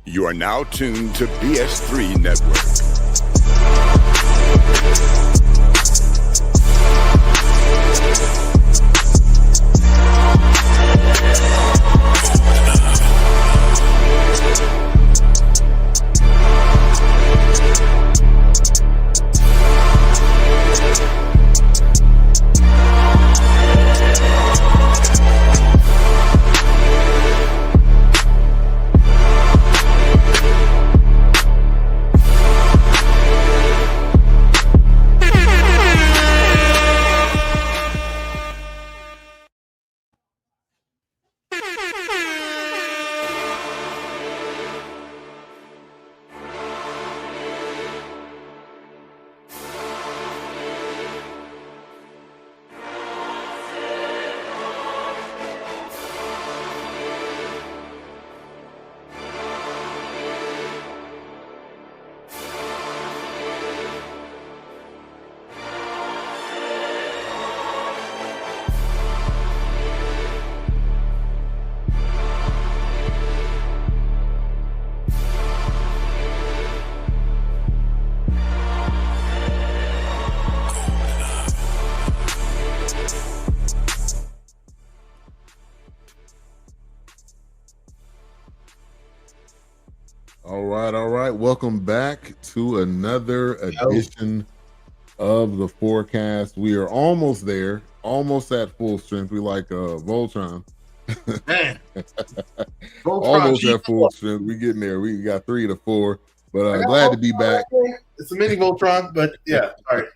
You are now tuned to BS3 Network. All right. Welcome back to another edition of the Fourcast. We are almost there, almost at full strength. We like Voltron. Man. Almost at full strength. We getting there. We got 3 to 4. But glad to be back. It's a mini Voltron, but yeah, all right.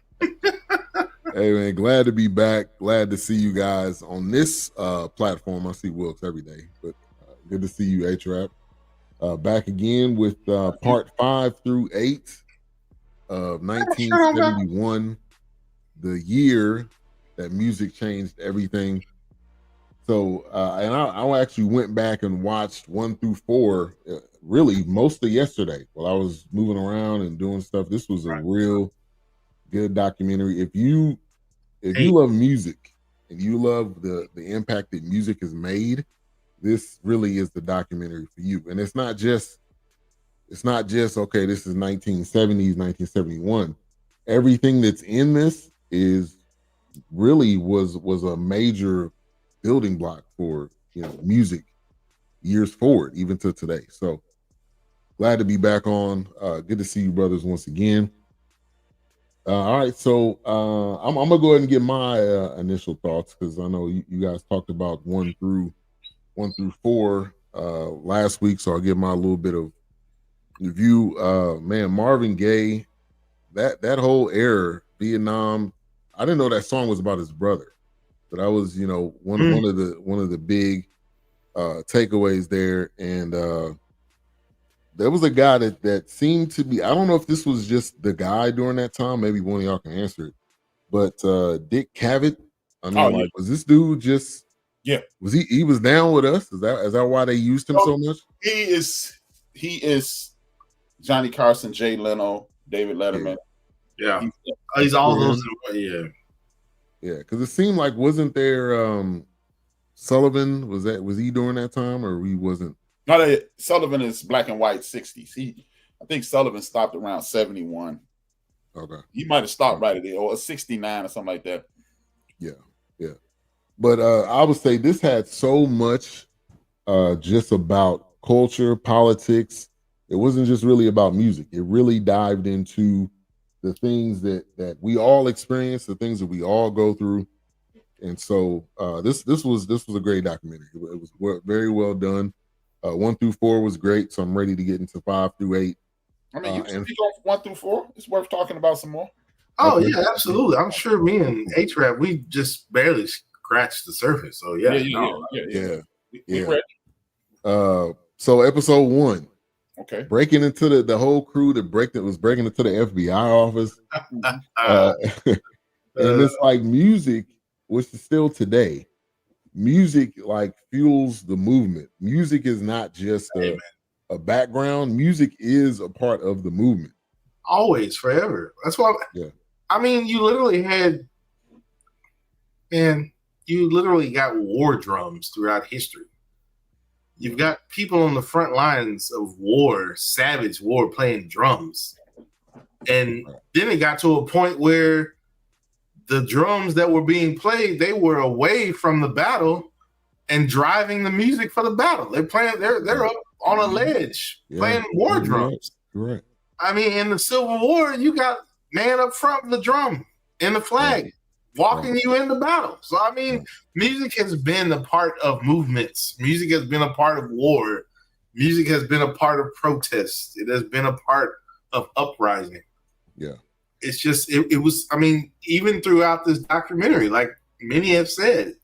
Hey man, glad to be back. Glad to see you guys on this platform. I see Wilkes every day, but good to see you, H-Rap. Back again with part 5 through 8 of 1971, the year that music changed everything. So, and I actually went back and watched 1 through 4, really most of yesterday while I was moving around and doing stuff. This was a real good documentary. If you love music and you love the impact that music has made, this really is the documentary for you. And it's not just okay, this is 1970s, 1971. Everything that's in this is really was a major building block for, music years forward, even to today. So glad to be back on. Good to see you brothers once again. All right, so I'm gonna go ahead and get my initial thoughts, because I know you guys talked about 1 through 4 last week, so I'll give my little bit of review. Man, Marvin Gaye, that whole era, Vietnam. I didn't know that song was about his brother, but that was one of the big takeaways there. And there was a guy that seemed to be, I don't know if this was just the guy during that time, maybe one of y'all can answer it, but Dick Cavett. I mean, was this dude just? Yeah, was he was down with us? Is that why they used him so much? He is Johnny Carson, Jay Leno, David Letterman. Yeah, he's all those. Yeah, because it seemed like, wasn't there Sullivan? Was he during that time, or he wasn't? No, Sullivan is black and white 60s. I think Sullivan stopped around 71. Okay, he might have stopped right at there, or 69 or something like that. Yeah. But I would say this had so much just about culture, politics. It wasn't just really about music. It really dived into the things that we all experience, the things that we all go through. And so this was a great documentary. It was very well done. 1 through 4 was great, so I'm ready to get into 5 through 8. I mean, you can go 1 through 4. It's worth talking about some more. Oh yeah, absolutely. I'm sure me and H-Rap, we just barely scratched the surface. So yeah. So episode 1. Okay. Breaking into the whole crew that was breaking into the FBI office. And it's like music, which is still today, music like fuels the movement. Music is not just a background. Music is a part of the movement. Always, forever. That's why. Yeah. I mean, you literally got war drums throughout history. You've got people on the front lines of war, savage war, playing drums. And then it got to a point where the drums that were being played, they were away from the battle and driving the music for the battle. They're up on a ledge playing war drums. Right. I mean, in the Civil War, you got man up front with the drum and the flag walking you into battle. So, I mean, music has been a part of movements. Music has been a part of war. Music has been a part of protest. It has been a part of uprising. Yeah. It's just, it was, I mean, even throughout this documentary, like many have said,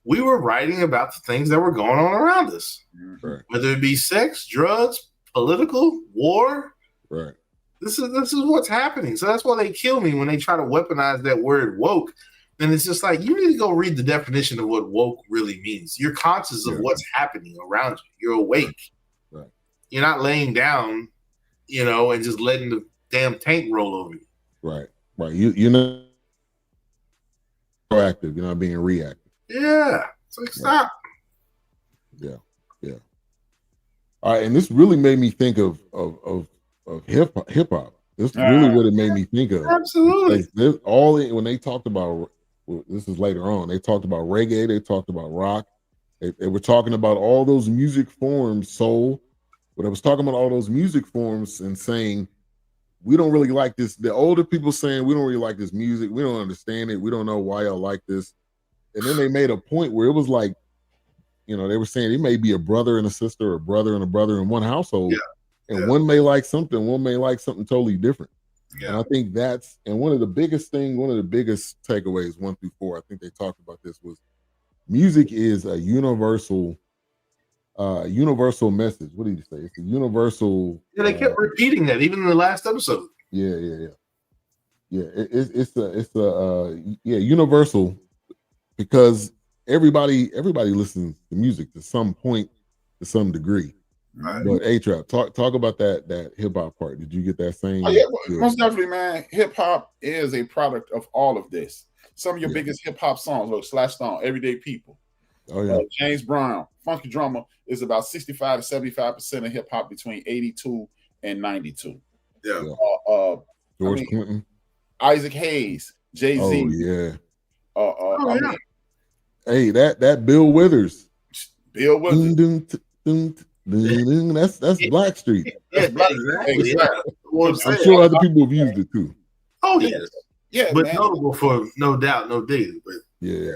we were writing about the things that were going on around us. Right. Whether it be sex, drugs, political, war. Right. This is what's happening. So that's why they kill me when they try to weaponize that word woke. And it's just like, you need to go read the definition of what woke really means. You're conscious of what's happening around you. You're awake. Right. You're not laying down, and just letting the damn tank roll over you. Right. Right. You're not proactive. You're not being reactive. Yeah. It's like, stop. Yeah. Yeah. All right. And this really made me think of hip hop. This is really what it made me think of. Absolutely. When they talked about, this is later on, they talked about reggae, they talked about rock, they were talking about all those music forms, soul, but I was talking about all those music forms and saying, we don't really like this. The older people saying, we don't really like this music. We don't understand it. We don't know why y'all like this. And then they made a point where it was like, they were saying it may be a brother and a sister, or a brother and a brother in one household. Yeah. And one may like something, one may like something totally different. Yeah. And I think one of the biggest takeaways 1 through 4, I think they talked about this, was music is a universal message. What did you say? It's a universal. Yeah, they kept repeating that even in the last episode. Yeah. It's universal, because everybody listens to music to some point, to some degree. Right. But A-Trap, talk about that hip hop part. Did you get that same? Oh, yeah, most definitely, man. Hip hop is a product of all of this. Some of your biggest hip hop songs, like Slash Stone, Everyday People. Oh yeah. James Brown, Funky Drummer, is about 65 to 75% of hip hop between 82 and 92. Yeah. George Clinton, Isaac Hayes, Jay-Z. Oh yeah. Hey, that Bill Withers. That's Blackstreet. That's Blackstreet. I'm sure other people have used it too. Oh yes. Yeah, but man, notable for No Doubt, No Doubt. But yeah,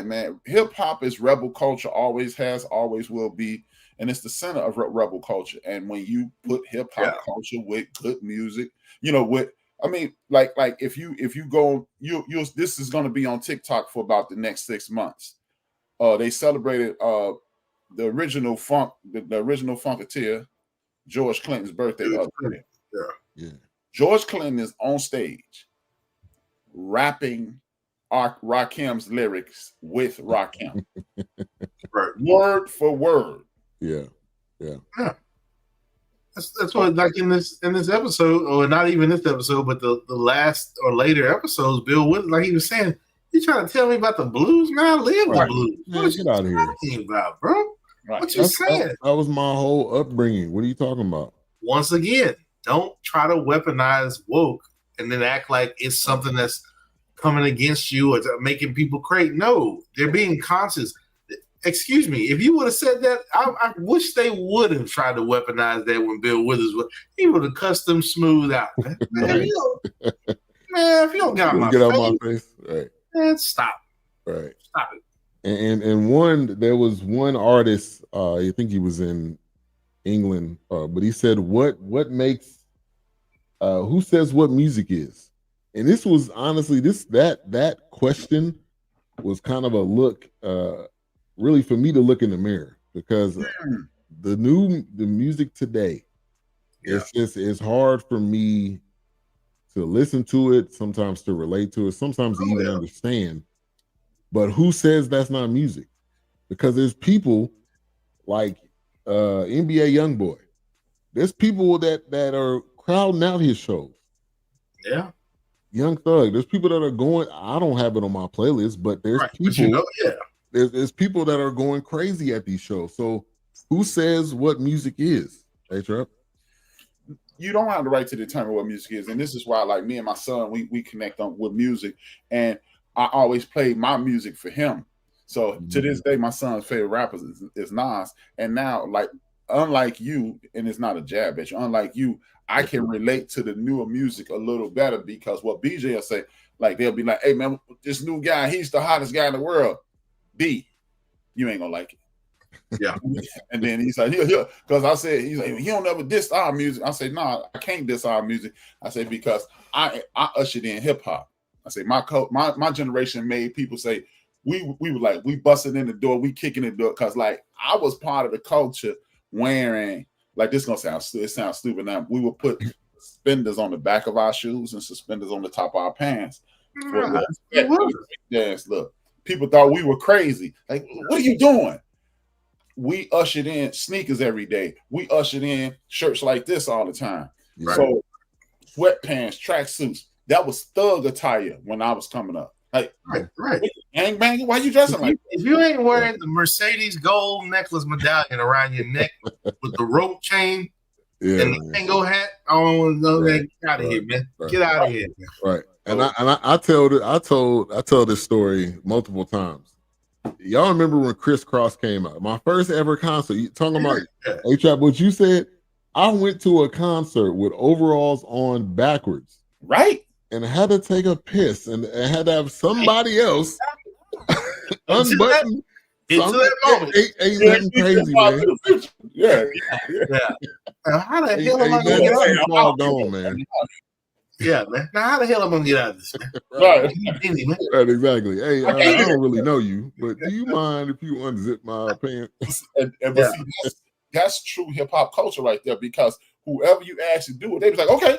man. Hip hop is rebel culture, always has, always will be, and it's the center of rebel culture. And when you put hip hop culture with good music, if you go, this is going to be on TikTok for about the next 6 months. They celebrated the original Funketeer, George Clinton's birthday. George Clinton is on stage rapping Rakim's lyrics with Rakim. Right. Word for word. Yeah. That's what, like in this episode, or not even this episode, but the last or later episodes, Bill Withers, like he was saying, you trying to tell me about the blues? Man, I live the blues. Man, what you out of here talking about, bro? Right. What you saying? That was my whole upbringing. What are you talking about? Once again, don't try to weaponize woke and then act like it's something that's coming against you or making people crazy. No, they're being conscious. Excuse me, if you would have said that, I wish they would have tried to weaponize that when Bill Withers was. He would have cussed them smooth out. Man, if you don't get out my face, right? Man, stop. Right. Stop it. And there was one artist, I think he was in England, but he said, "What makes? Who says what music is?" And this was honestly that question was kind of a look, really for me to look in the mirror, because the music today, it's hard for me to listen to it, sometimes to relate to it, sometimes to even understand. But who says that's not music? Because there's people like NBA Youngboy. There's people that are crowding out his shows. Yeah. Young Thug. There's people that are going. I don't have it on my playlist, but there's people there's people that are going crazy at these shows. So who says what music is? Hey, Trap? You don't have the right to determine what music is, and this is why, like me and my son, we connect on with music, and I always play my music for him. So to this day, my son's favorite rapper is Nas, and now, like, unlike you, and it's not a jab at you, unlike you, I can relate to the newer music a little better because what BJ will say, like, they'll be like, "Hey man, this new guy, he's the hottest guy in the world." B, you ain't gonna like it. Yeah. And then he's like, because I said, he's like, he don't ever diss our music. I said, nah, I can't diss our music. I said, because I ushered in hip hop. I said, my generation made people say, we were like, we busted in the door, we kicking the door, because like I was part of the culture wearing, like, this gonna sound stupid now. We would put suspenders on the back of our shoes and suspenders on the top of our pants. Yes, look, people thought we were crazy. Like, what are you doing? We ushered in sneakers every day. We ushered in shirts like this all the time. Right. So sweatpants, tracksuits, that was thug attire when I was coming up. Like, right. Gang banging, why you dressing like that? If you ain't wearing the Mercedes gold necklace medallion around your neck with the rope chain and the tango hat, I don't want to know that. Get out of here, man. Get out of here. Man. Right. And I tell this story multiple times. Y'all remember when Criss Cross came out? My first ever concert. You talking about A-Trap, what you said? I went to a concert with overalls on backwards. Right. And I had to take a piss and I had to have somebody else unbutton. Into that moment. Ain't nothing crazy, man. Yeah. How the hell am I going to get out of this? Gone, man. Yeah, man. Now, how the hell am I going to get out of this, man? Right. Right, exactly. Hey, I don't really know you, but do you mind if you unzip my pants? But see, that's true hip hop culture right there, because whoever you ask to do it, they was like, okay.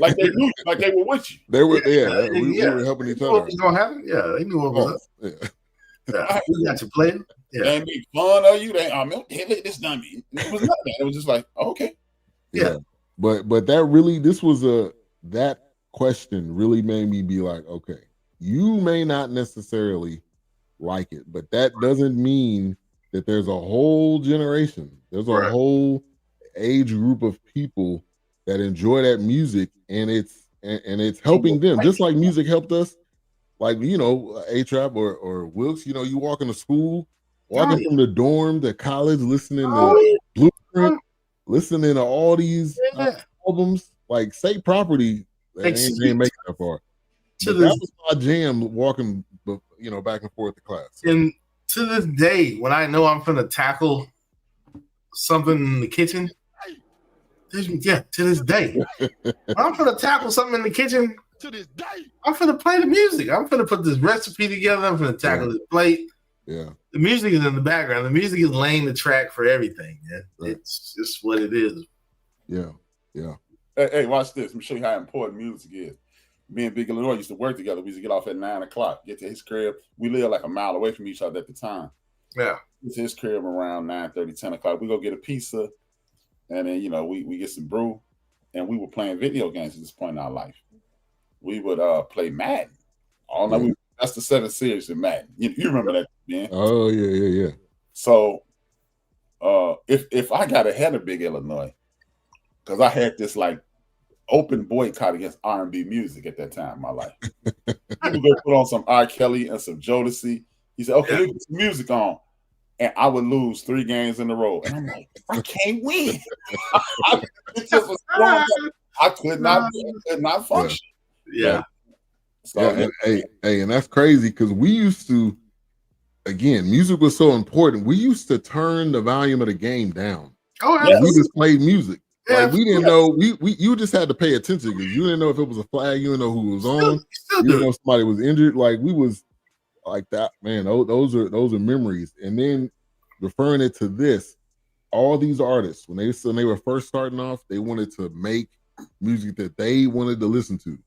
Like they knew, like they were with you. They were, we were helping each other. What was going to happen? Yeah, they knew what was up. Yeah. We got you playing. Yeah. They made fun of you. They, hey, this dummy. It was nothing. It was just like, okay. Yeah. But that question really made me be like, okay, you may not necessarily like it, but that doesn't mean that there's a whole generation, there's a whole age group of people that enjoy that music, and it's helping them just like music helped us. Like, you know, A-Trap or Wilkes, you know, you walk into school, walking from the dorm to college, listening to Blueprint, listening to all these albums, like State Property, ain't making that far. That was my jam, walking, you know, back and forth to class. And to this day, when I know I'm going to tackle something in the kitchen, to this day, when I'm going to tackle something in the kitchen, to this day, I'm finna play the music. I'm finna put this recipe together. I'm finna tackle this plate. Yeah. The music is in the background. The music is laying the track for everything. Yeah. Right. It's just what it is. Yeah. Yeah. Hey, watch this. Let me show you how important music is. Me and Big Illinois used to work together. We used to get off at 9:00, get to his crib. We lived like a mile away from each other at the time. Yeah. Get to his crib around 9:30, 10 o'clock. We go get a pizza, and then, you know, we get some brew, and we were playing video games at this point in our life. We would play Madden all night. That's the 7 series in Madden. You remember that, man? Oh yeah. So, if I got ahead of Big Illinois, because I had this like open boycott against R&B music at that time in my life. He would go put on some R. Kelly and some Jodeci. He said, "Okay, let's put some music on," and I would lose 3 games in a row. And I'm like, I can't win. It just was I could not function. Yeah. So, and that's crazy because we used to, again, music was so important. We used to turn the volume of the game down. Oh, yeah. We just played music. Yeah, like we didn't know. You just had to pay attention because you didn't know if it was a flag. You didn't know who was on. You didn't know somebody was injured. Like we was like that, man. Those are memories. And then referring it to this, all these artists when they were first starting off, they wanted to make music that they wanted to listen to.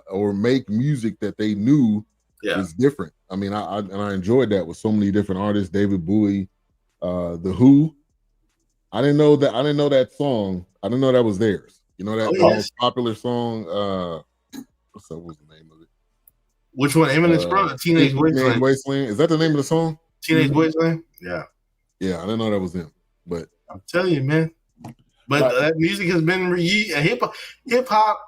Or make music that they knew was different. I mean, I enjoyed that with so many different artists. David Bowie, The Who. I didn't know that song. I didn't know that was theirs. You know that most popular song. What was the name of it? Which one? Eminem's brother, Teenage Wasteland. Is that the name of the song? Teenage Wasteland? Yeah. Yeah, I didn't know that was him. But I'm telling you, man. But that music has been hip hop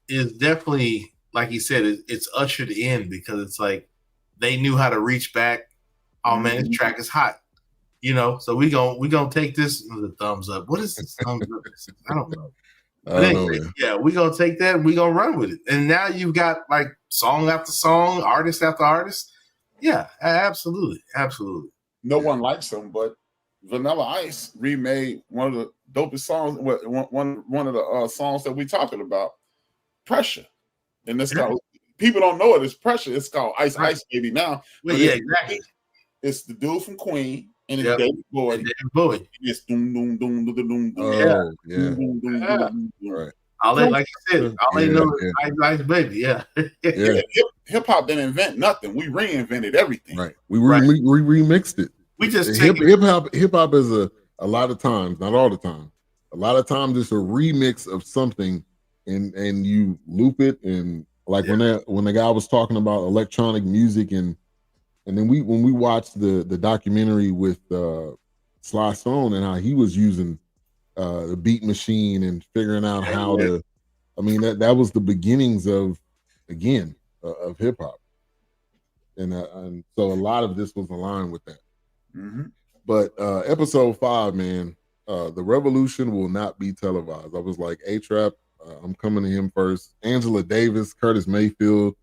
is definitely, like he said, it's ushered in because it's like they knew how to reach back. Oh man, this track is hot. You know, so we gonna take this the thumbs up. What is this thumbs up? I don't know. But anyway, yeah, we gonna take that and we gonna run with it. And now you've got like song after song, artist after artist. Yeah, absolutely. No one likes them, but Vanilla Ice remade one of the dopest songs. One of the songs that we talking about, Pressure, and it's called. People don't know it. It's Pressure. It's called Ice Ice Baby now. Well, yeah, exactly. It's the dude from Queen. And it's David Bowie. It's doom doom doom doom doom doom. Right. Like you said, all they know is Ice Ice Baby. Yeah. Hip hop didn't invent nothing. We reinvented everything. Right. We remixed it. We just hip hop is a lot of times, not all the time. A lot of times it's a remix of something, and you loop it, and like when the guy was talking about electronic music and then when we watched the documentary with Sly Stone and how he was using the beat machine and figuring out how to, I mean that was the beginnings of hip hop, and so a lot of this was aligned with that. Mm-hmm. But episode 5, man, the revolution will not be televised. I was like, A-Trap, I'm coming to him first. Angela Davis, Curtis Mayfield.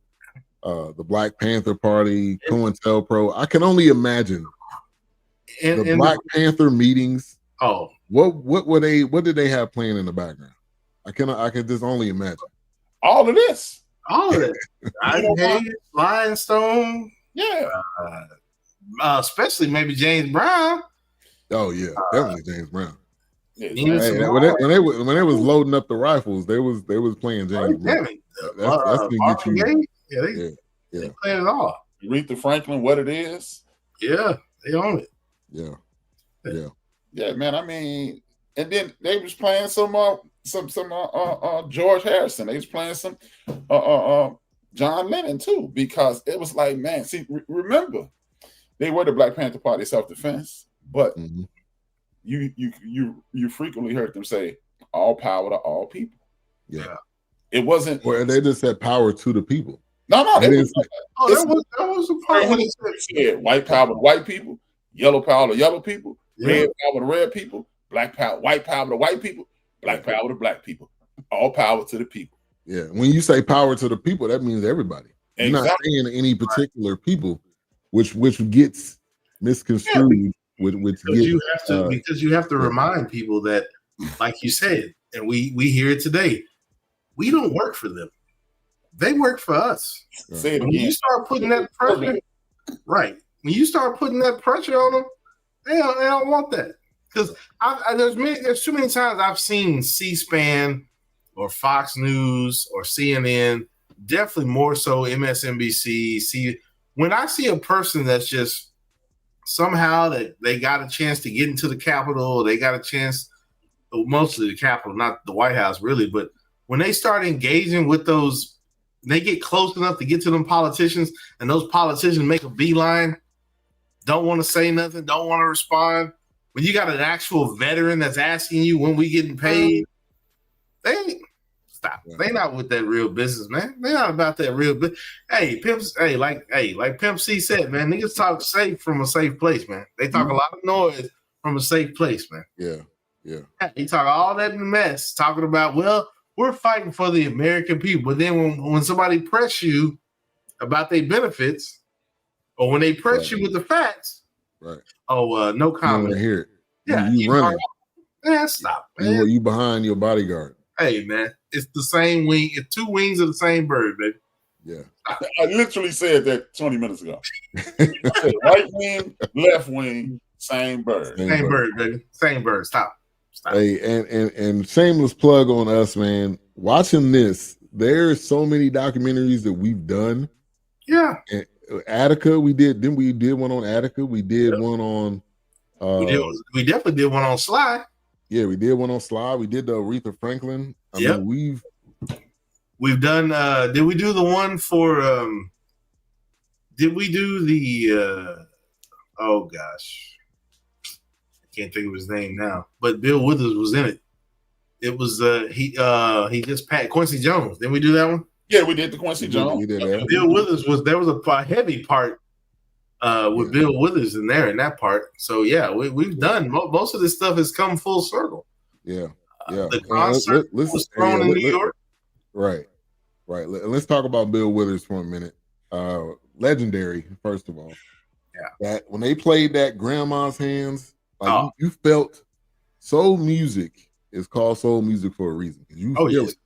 The Black Panther Party, COINTELPRO. I can only imagine the Black Panther meetings. Oh, what did they have playing in the background? I can just only imagine. All of this. Lion Stone. Yeah. Especially maybe James Brown. Oh yeah, definitely James Brown. Yeah, when they was loading up the rifles, they was playing James Brown. That's gonna get you. They play it all. Aretha Franklin, What It Is. Yeah, they own it. Yeah, man. I mean, and then they was playing some George Harrison. They was playing some John Lennon too, because it was like, man, see, remember, they were the Black Panther Party self-defense, but you frequently heard them say, "All power to all people." Yeah. It wasn't. Well, they just said power to the people. No, that was a part when it said white power to white people, yellow power to yellow people, red power to red people, black power, white power to white people, black power to black people. All power to the people. Yeah. When you say power to the people, that means everybody. Exactly. You're not saying any particular people, which gets misconstrued. Because you have to remind people that, like you said, and we hear it today. We don't work for them. They work for us. Say it when you start putting that pressure, right? When you start putting that pressure on them, they don't want that. Because there's too many times I've seen C-SPAN or Fox News or CNN, definitely more so MSNBC. When I see a person that's just somehow that they got a chance to get into the Capitol, they got a chance, mostly the Capitol, not the White House really, but when they start engaging with those, they get close enough to get to them politicians, and those politicians make a beeline, don't want to say nothing, don't want to respond. When you got an actual veteran that's asking you when we getting paid, they stop. They not with that real business, man. They not about that real business. Like Pimp C said, man, niggas talk safe from a safe place, man. They talk a lot of noise from a safe place, man. Yeah. He talk all that mess, talking about, well, we're fighting for the American people. But then when somebody press you about their benefits, or when they press you with the facts, no comment. Hear it. Yeah, you running. Stop, man. You behind your bodyguard. Hey, man, it's the same wing. It's two wings of the same bird, baby. Yeah. I literally said that 20 minutes ago. I said right wing, left wing, same bird. Same bird, baby. Same bird. Stop. Hey, and shameless plug on us, man. Watching this, there's so many documentaries that we've done. Yeah. And Attica, we did one on Attica. We did one on we definitely did one on Sly. Yeah, we did one on Sly. We did the Aretha Franklin. I mean, We've done. Did we do the one for? Did we do the? Oh gosh, I can't think of his name now. But Bill Withers was in it. It was he just passed Quincy Jones. Didn't we do that one? Yeah, we did the Quincy Jones. Bill Withers there was a heavy part with Bill Withers in there in that part. So yeah, we've done most of this stuff has come full circle. Yeah. The concert was thrown in New York. Right. Let's talk about Bill Withers for a minute. Legendary, first of all. Yeah. That when they played that Grandma's Hands, like you felt soul music is called soul music for a reason. You feel it.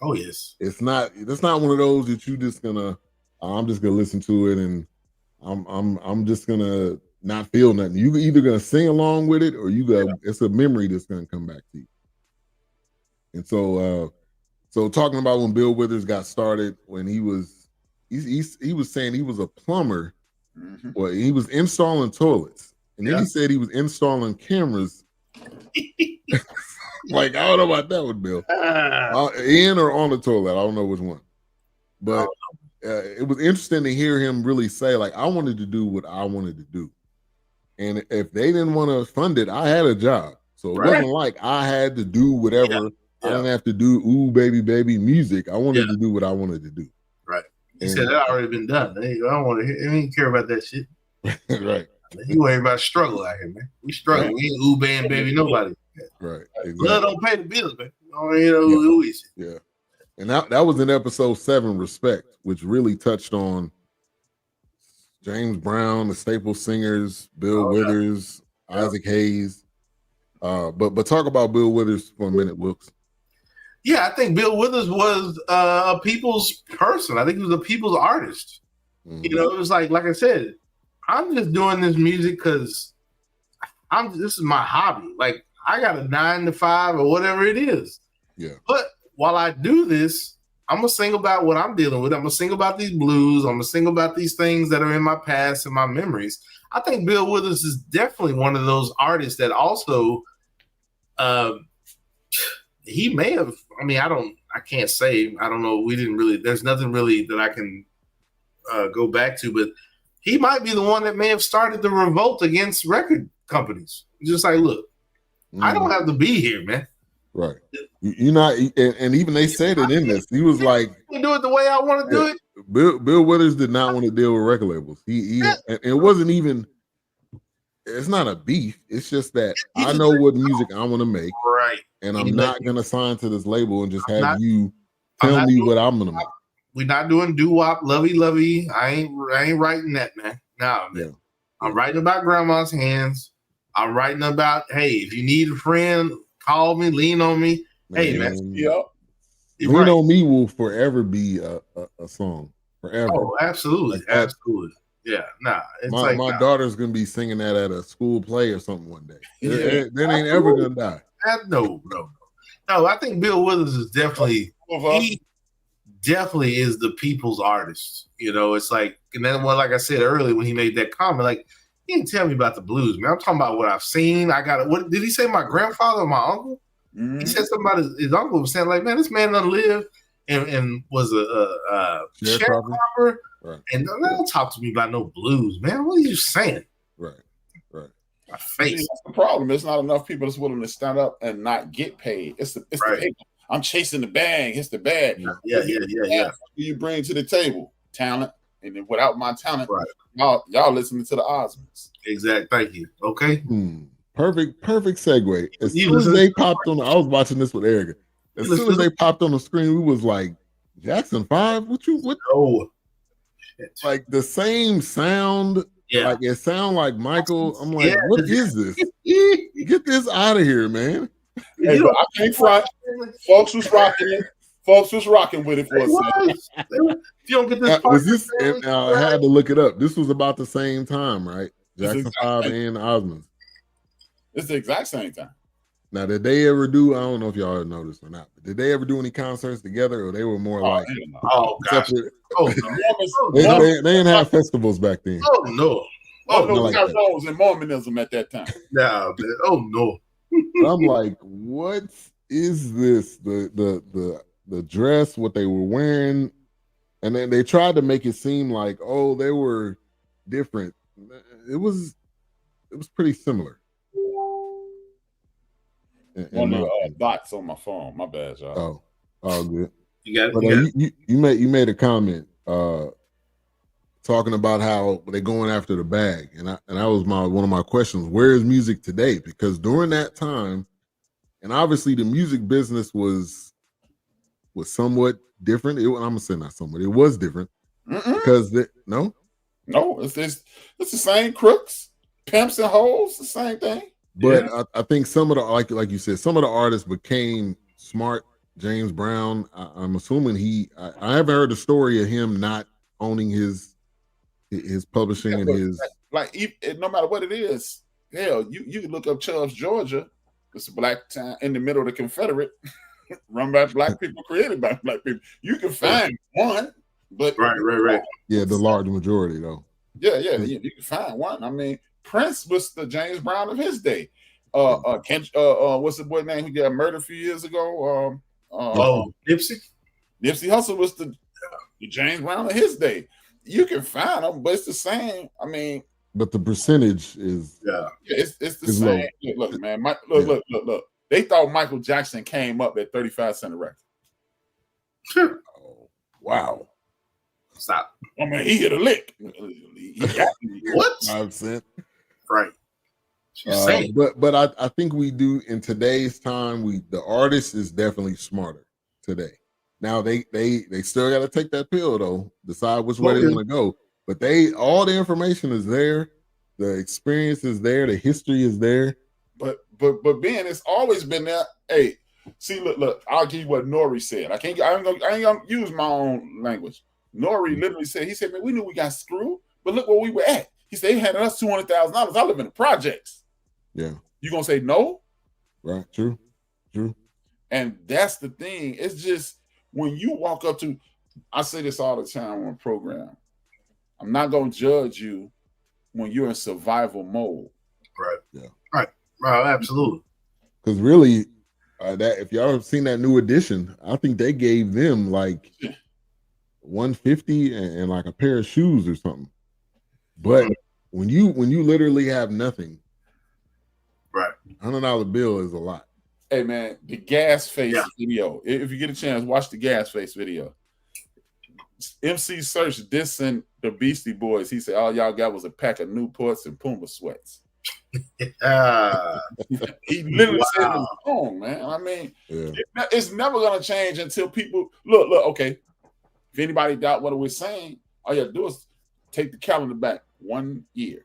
Oh yes. It's not one of those that you just gonna I'm just gonna listen to it and I'm just gonna not feel nothing. You either gonna sing along with it or it's a memory that's gonna come back to you. And so talking about when Bill Withers got started, when he was saying he was a plumber, well, he was installing toilets, and then he said he was installing cameras. Like, I don't know about that one, Bill. In or on the toilet, I don't know which one. But it was interesting to hear him really say, like, I wanted to do what I wanted to do. And if they didn't want to fund it, I had a job. So it wasn't like I had to do whatever. Yeah. I didn't have to do, ooh, baby, baby music. I wanted to do what I wanted to do. Right. He said that already been done. I don't want to hear, I didn't care about that shit. Right. You worry about struggle out here, man. We struggle. Right. We ain't ooh, band, baby, nobody. Right. Exactly. Blood don't pay the bills, man. Who is it? Yeah. And that was in episode 7, Respect, which really touched on James Brown, the staple singers, Bill Withers, Isaac Hayes. But talk about Bill Withers for a minute, Wilkes. Yeah, I think Bill Withers was a people's person. I think he was a people's artist. Mm-hmm. You know, it was like I said, I'm just doing this music because this is my hobby. Like, I got a 9 to 5 or whatever it is. Yeah. But while I do this, I'm going to sing about what I'm dealing with. I'm going to sing about these blues. I'm going to sing about these things that are in my past and my memories. I think Bill Withers is definitely one of those artists that also he may have, I can't say, I don't know. There's nothing really that I can go back to, but he might be the one that may have started the revolt against record companies. Just like, look, I don't have to be here, man. Right. You're not, and even they said it in this. He was like, you do it the way I want to do it. Bill Withers did not want to deal with record labels. And it wasn't even, it's not a beef. It's just that I know what music I want to make. Right. And I'm not going to sign to this label and just have you tell me what I'm going to make. We're not doing doo-wop, lovey. I ain't writing that, man. No, man. Yeah. I'm writing about Grandma's Hands. I'm writing about, hey, if you need a friend, call me, lean on me. Hey, man. Lean on Me will forever be a song. Forever. Oh, absolutely. Absolutely. Yeah, it's my daughter's gonna be singing that at a school play or something one day. That ain't ever gonna die. No. I think Bill Withers is definitely he definitely is the people's artist. You know, it's like, and then like I said earlier when he made that comment, like he didn't tell me about the blues, man. I'm talking about what I've seen. I got it. What did he say? My grandfather or my uncle? Mm-hmm. He said something about his uncle was saying, like, man, this man done lived and was a sharecropper. Right. And don't talk to me about no blues, man. What are you saying? Right. My face. That's the problem. There's not enough people that's willing to stand up and not get paid. It's the paper. I'm chasing the bag. It's the bag. Yeah. What do you bring to the table? Talent. And then without my talent, y'all listening to the Osmonds. Exactly. Thank you. Okay. Perfect segue. As soon as they popped on, I was watching this with Erica. As soon as they popped on the screen, we was like, Jackson 5? What? Oh. Like the same sound, like it sound like Michael. I'm like, what is this? Get this out of here, man. Hey, but I can't front. Folks was rocking it. Folks was rocking with it for a second. If you don't get this, was this? I had to look it up. This was about the same time, right? Jackson 5 and Osmonds. It's the exact same time. Now, did they ever do? I don't know if y'all noticed or not. But did they ever do any concerts together, or they were more like? Oh gosh! They didn't have festivals back then. Oh no! We got roles in Mormonism at that time. Nah, man. Oh no! I'm like, what is this? The the dress, what they were wearing, and then they tried to make it seem like, oh, they were different. It was pretty similar. One of the bots on my phone. My bad, y'all. Oh, good. You got it. You made a comment talking about how they're going after the bag, and that was one of my questions. Where is music today? Because during that time, and obviously the music business was somewhat different. I'm gonna say not somewhat. It was different because no, it's the same crooks, pimps, and hoes. The same thing. But yeah. I think some of the like you said, some of the artists became smart. James Brown, I'm assuming I haven't heard the story of him not owning his publishing and his no matter what it is. Hell, you can look up Chubbs, Georgia. It's a black town in the middle of the Confederate, run by black people, created by black people. You can find one, but right. Yeah, the large majority though. Yeah, you can find one. I mean, Prince was the James Brown of his day. What's the boy name who got murdered a few years ago? Nipsey. Nipsey Hussle was the James Brown of his day. You can find them, but it's the same. I mean, but the percentage is it's the same. Look, man, look. They thought Michael Jackson came up at 35 cents a record. Oh, wow. Stop. I mean, he hit a lick. He got me. What? 5 cents. Right. But I think we do in today's time. The artist is definitely smarter today. Now they still got to take that pill though, decide which way they want to go. But all the information is there, the experience is there, the history is there. But Ben, it's always been there. Hey, see, look. I'll give you what Nori said. I ain't gonna use my own language. Nori literally said, he said, man, we knew we got screwed, but look where we were at. He said, he handed us $200,000. I live in the projects. Yeah. You gonna say no? Right. True. And that's the thing. It's just when you walk up to, I say this all the time on a program. I'm not gonna judge you when you're in survival mode. Right. Yeah. Right. Absolutely. Because really, that if y'all have seen that new edition, I think they gave them like $150 and like a pair of shoes or something. But when you literally have nothing, right, $100 bill is a lot. Hey man, the gas face video. If you get a chance, watch the gas face video. MC Search dissing the Beastie Boys. He said all y'all got was a pack of Newports and Puma sweats. He literally said it was wrong, man. I mean, it's never gonna change until people look. Okay, if anybody doubt what we're saying, all you have to do is take the calendar back 1 year.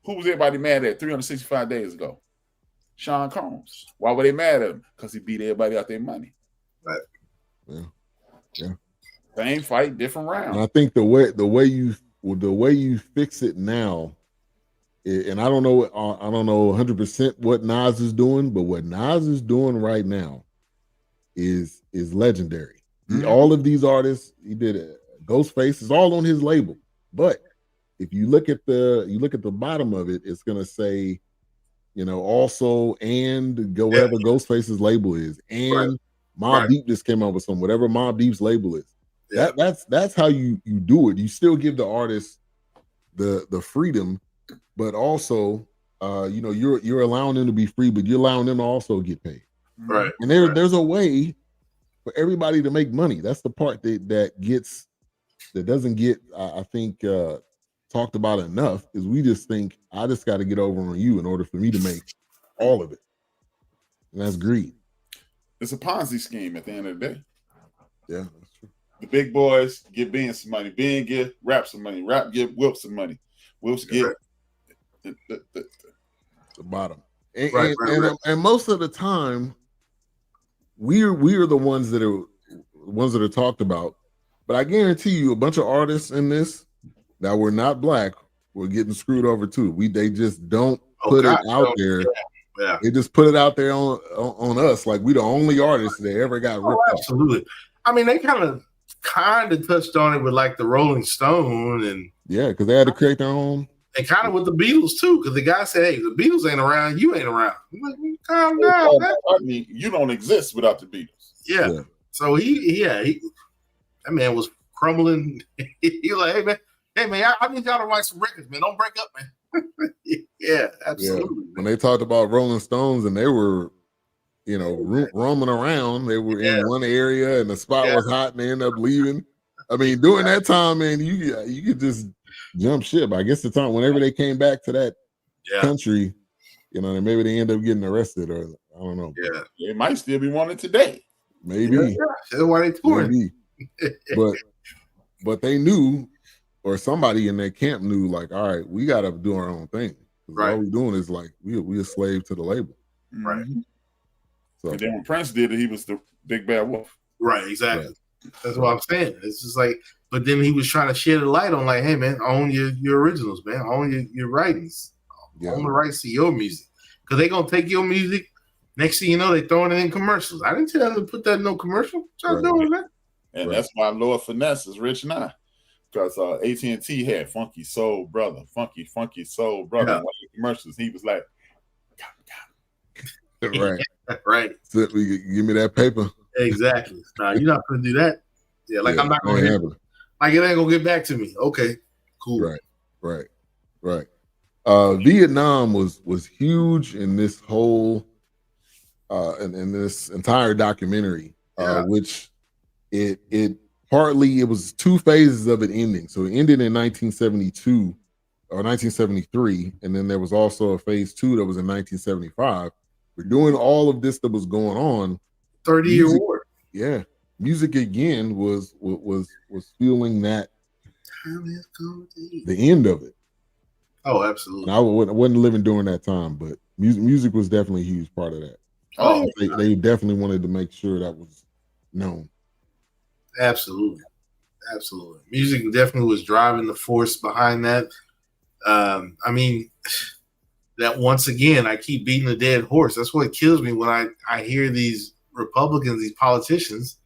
Who was everybody mad at 365 days ago? Sean Combs. Why were they mad at him? Because he beat everybody out their money. Right. Yeah. Same fight, different round. And I think the way you fix it now, and I don't know 100% what Nas is doing, but what Nas is doing right now is legendary. All of these artists, he did it. Ghostface is all on his label, but if you look at the bottom of it, it's gonna say, also and go whatever Ghostface's label is, and Mobb Deep just came out with whatever Mobb Deep's label is. Yeah. That's how you do it. You still give the artist the freedom, but also you're allowing them to be free, but you're allowing them to also get paid. Right. And there's a way for everybody to make money. That's the part that doesn't get I think talked about enough, is we just think I just got to get over on you in order for me to make all of it. And that's greed. It's a Ponzi scheme at the end of the day. Yeah, that's true. The big boys give Ben some money. Ben give Rap some money. Rap give Wilp some money. Wilps get the bottom. And most of the time, we are the ones that are talked about. But I guarantee you, a bunch of artists in this that were not black were getting screwed over too. They just don't put it out there. Yeah. They just put it out there on us, like we the only artists that ever got ripped off. Absolutely. I mean, they kind of touched on it with like the Rolling Stone and because they had to create their own. And kind of with the Beatles too, because the guy said, "Hey, the Beatles ain't around, you ain't around." I'm like, calm down. You don't exist without the Beatles. Yeah. So that man was crumbling. He like, hey man, I need y'all to write some records, man. Don't break up, man. Yeah, absolutely. Yeah. When they talked about Rolling Stones and they were, roaming around, they were in one area and the spot was hot and they ended up leaving. I mean, during that time, man, you could just jump ship. I guess the time whenever they came back to that country, maybe they end up getting arrested or I don't know. Yeah, it might still be wanted today. Maybe. That's why they touring. But they knew, or somebody in their camp knew, like, all right, we got to do our own thing. Right. All we're doing is like we a slave to the label. Right. So and then when Prince did it, he was the big bad wolf. Right. Exactly. Right. That's what I'm saying. It's just like, but then he was trying to shed a light on, like, hey man, own your originals, man, own your writings, own the rights to your music, because they gonna take your music. Next thing you know, they throwing it in commercials. I didn't tell them to put that in no commercial. What y'all doing, man? And that's why Lord Finesse is rich now. Because AT&T had Funky Soul Brother. Funky Soul Brother. One of the commercials, he was like, right. Right. So, give me that paper. Exactly. Nah, you're not going to do that. Yeah, like I'm not going to hear. Like it ain't going to get back to me. Okay, cool. Right. Vietnam was huge in this whole in this entire documentary, which it partly, it was two phases of it ending. So it ended in 1972 or 1973, and then there was also a phase 2 that was in 1975. We're doing all of this that was going on. 30-year war. Yeah, music again was feeling that the end of it. Oh, absolutely. And I wasn't living during that time, but music was definitely a huge part of that. They definitely wanted to make sure that was known. Absolutely. Music definitely was driving the force behind that. I mean, that once again, I keep beating the dead horse. That's what kills me when I hear these Republicans, these politicians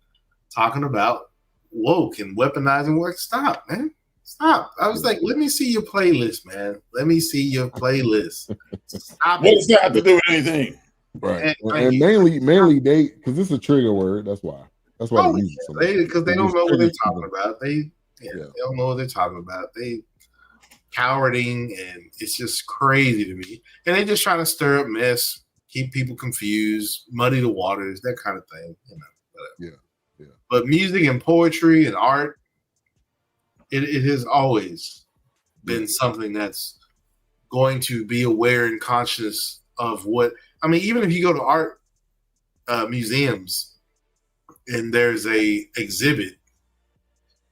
talking about woke and weaponizing work. Stop, man. Stop. I was like, let me see your playlist, man. Let me see your playlist. Stop. What does that have to do with anything? Right. And mainly they, because this is a trigger word. That's why. That's why they use it so much. Because they don't know what they're talking about. They don't know what they're talking about. They cowarding, and it's just crazy to me. And they just trying to stir up mess, keep people confused, muddy the waters, that kind of thing. Whatever. Yeah. But music and poetry and art, it has always been something that's going to be aware and conscious of what. I mean, even if you go to art museums and there's a exhibit,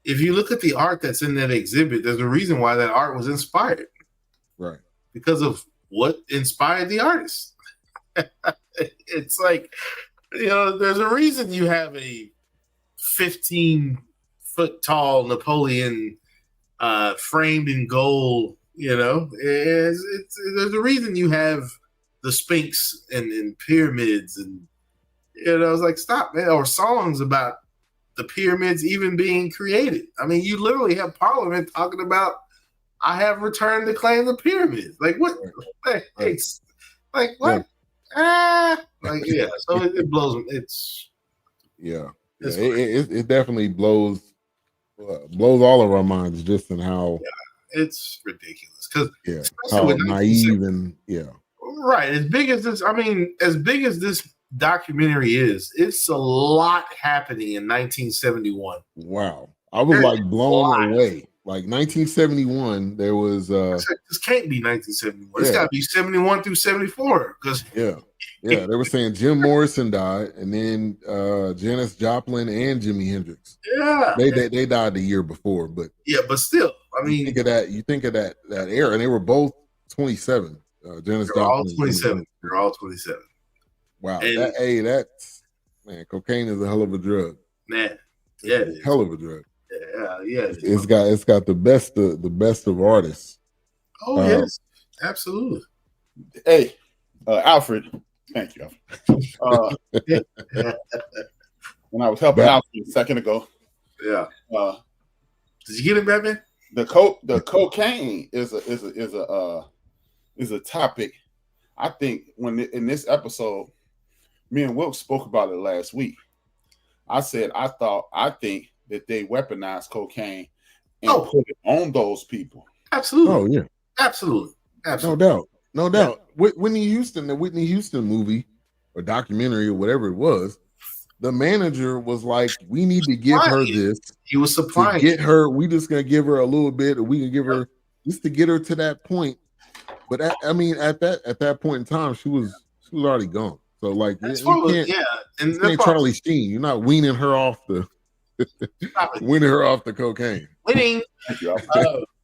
if you look at the art that's in that exhibit, there's a reason why that art was inspired. Right. Because of what inspired the artist. It's like, there's a reason you have a 15-foot tall Napoleon framed in gold. There's a reason you have the Sphinx and pyramids, and I was like, stop, man. Or songs about the pyramids even being created. I mean, you literally have Parliament talking about, I have returned to claim the pyramids. Like what? Right. Like what? Yeah. So it blows. It definitely blows all of our minds just in how it's ridiculous, because how naive and right. As big as this documentary is, it's a lot happening in 1971. Wow. I was like blown away. Like 1971, there was this can't be 1971. It's got to be 71 through 74, because they were saying Jim Morrison died, and then Janis Joplin and Jimi Hendrix. Yeah, they died the year before, but still, I mean, you think of that era, and they were both 27. Janis Joplin, all 27. They're all 27. Wow, that's man, cocaine is a hell of a drug. Man, hell of a drug. Yeah. It's got the best of artists. Oh yes, absolutely. Hey, Alfred, thank you. When I was helping Alfred a second ago, did you get it, Batman? The cocaine is a topic. I think in this episode, me and Wilkes spoke about it last week. I said I think that they weaponized cocaine and put it on those people. Absolutely. Oh yeah. Absolutely. No doubt. Whitney Houston, the Whitney Houston movie or documentary or whatever it was, the manager was like, we need to give her this. He was supplying to get her. We just gonna give her a little bit, or we can give her just to get her to that point. But at that point in time, she was already gone. So like, you can't, and this ain't Charlie Sheen. You're not weaning her off the cocaine. Winning.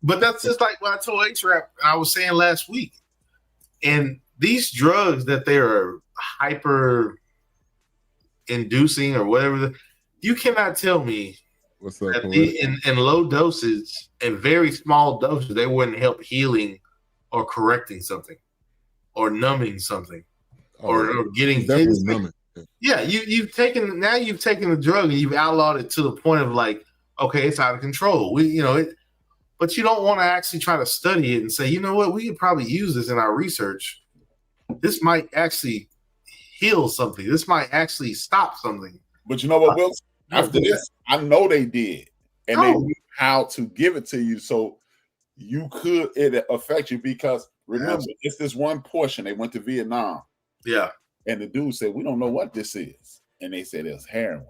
But that's just like what I told H-Rap, I was saying last week. And these drugs that they are hyper inducing or whatever, you cannot tell me that in low doses and very small doses, they wouldn't help healing or correcting something or numbing something or getting definitely numbing. Yeah, you've taken the drug and you've outlawed it to the point of like, okay, it's out of control. But you don't want to actually try to study it and say, you know what, we could probably use this in our research. This might actually heal something. This might actually stop something. But you know what, Will? After this, I know they did. And they knew how to give it to you so it affect you, because remember, it's this one portion. They went to Vietnam. Yeah. And the dude said, we don't know what this is. And they said it was heroin.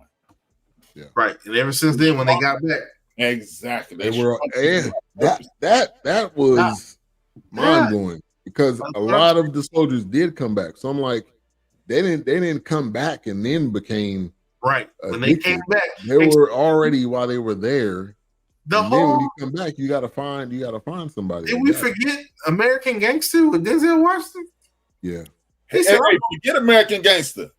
Yeah. Right. And ever since then, when they got back. Exactly. They were that was mind-blowing, because a lot of the soldiers did come back. So I'm like, they didn't come back and then became right. When they came back, they were already while they were there. Then when you come back, you gotta find somebody. Did we forget American Gangster with Denzel Washington? Yeah. Hey, forget American Gangster.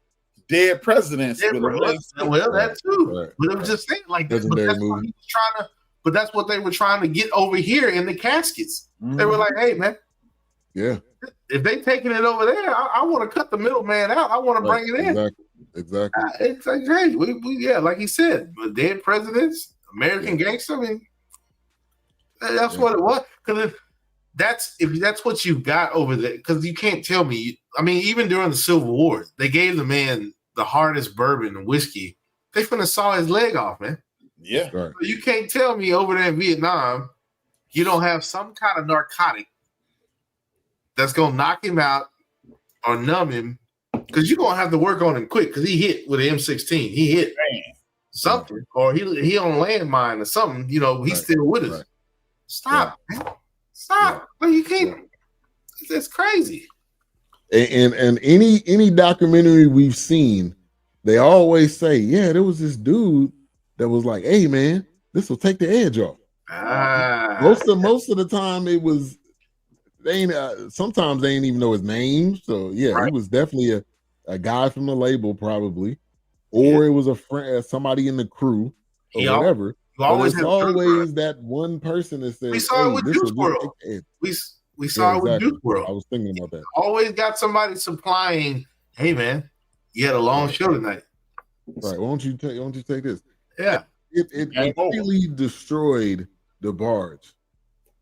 Dead Presidents. Well, that too. Right. But it was just saying like that. But that's what they were trying to get over here in the caskets. Mm-hmm. They were like, hey, man. Yeah. If they taking it over there, I want to cut the middleman out. I want to bring it in. Exactly. It's like, hey, we like he said, Dead Presidents, American Gangster. I mean, that's what it was. Because if that's what you got over there, because you can't tell me. I mean, even during the Civil War, they gave the man the hardest bourbon and whiskey. They finna saw his leg off, man. Yeah. Right. So you can't tell me over there in Vietnam, you don't have some kind of narcotic that's gonna knock him out or numb him, because you're gonna have to work on him quick, because he hit with an M16. He hit something, or he on a landmine or something. You know, he's still with us. Right. Stop, man. Stop. Well, you can't. It's crazy. And any documentary we've seen, they always say, yeah, there was this dude that was like, hey man, this will take the edge off. Most of the time it was sometimes they ain't even know his name. So yeah, He was definitely a guy from the label, probably, or it was a friend, somebody in the crew or whatever. Always that one person that says, we saw it with Juice WRLD. We saw it with Juice WRLD. I was thinking about that. Always got somebody supplying, hey man, you had a long show tonight. Right. Why don't you take this? Yeah. It completely destroyed the barge.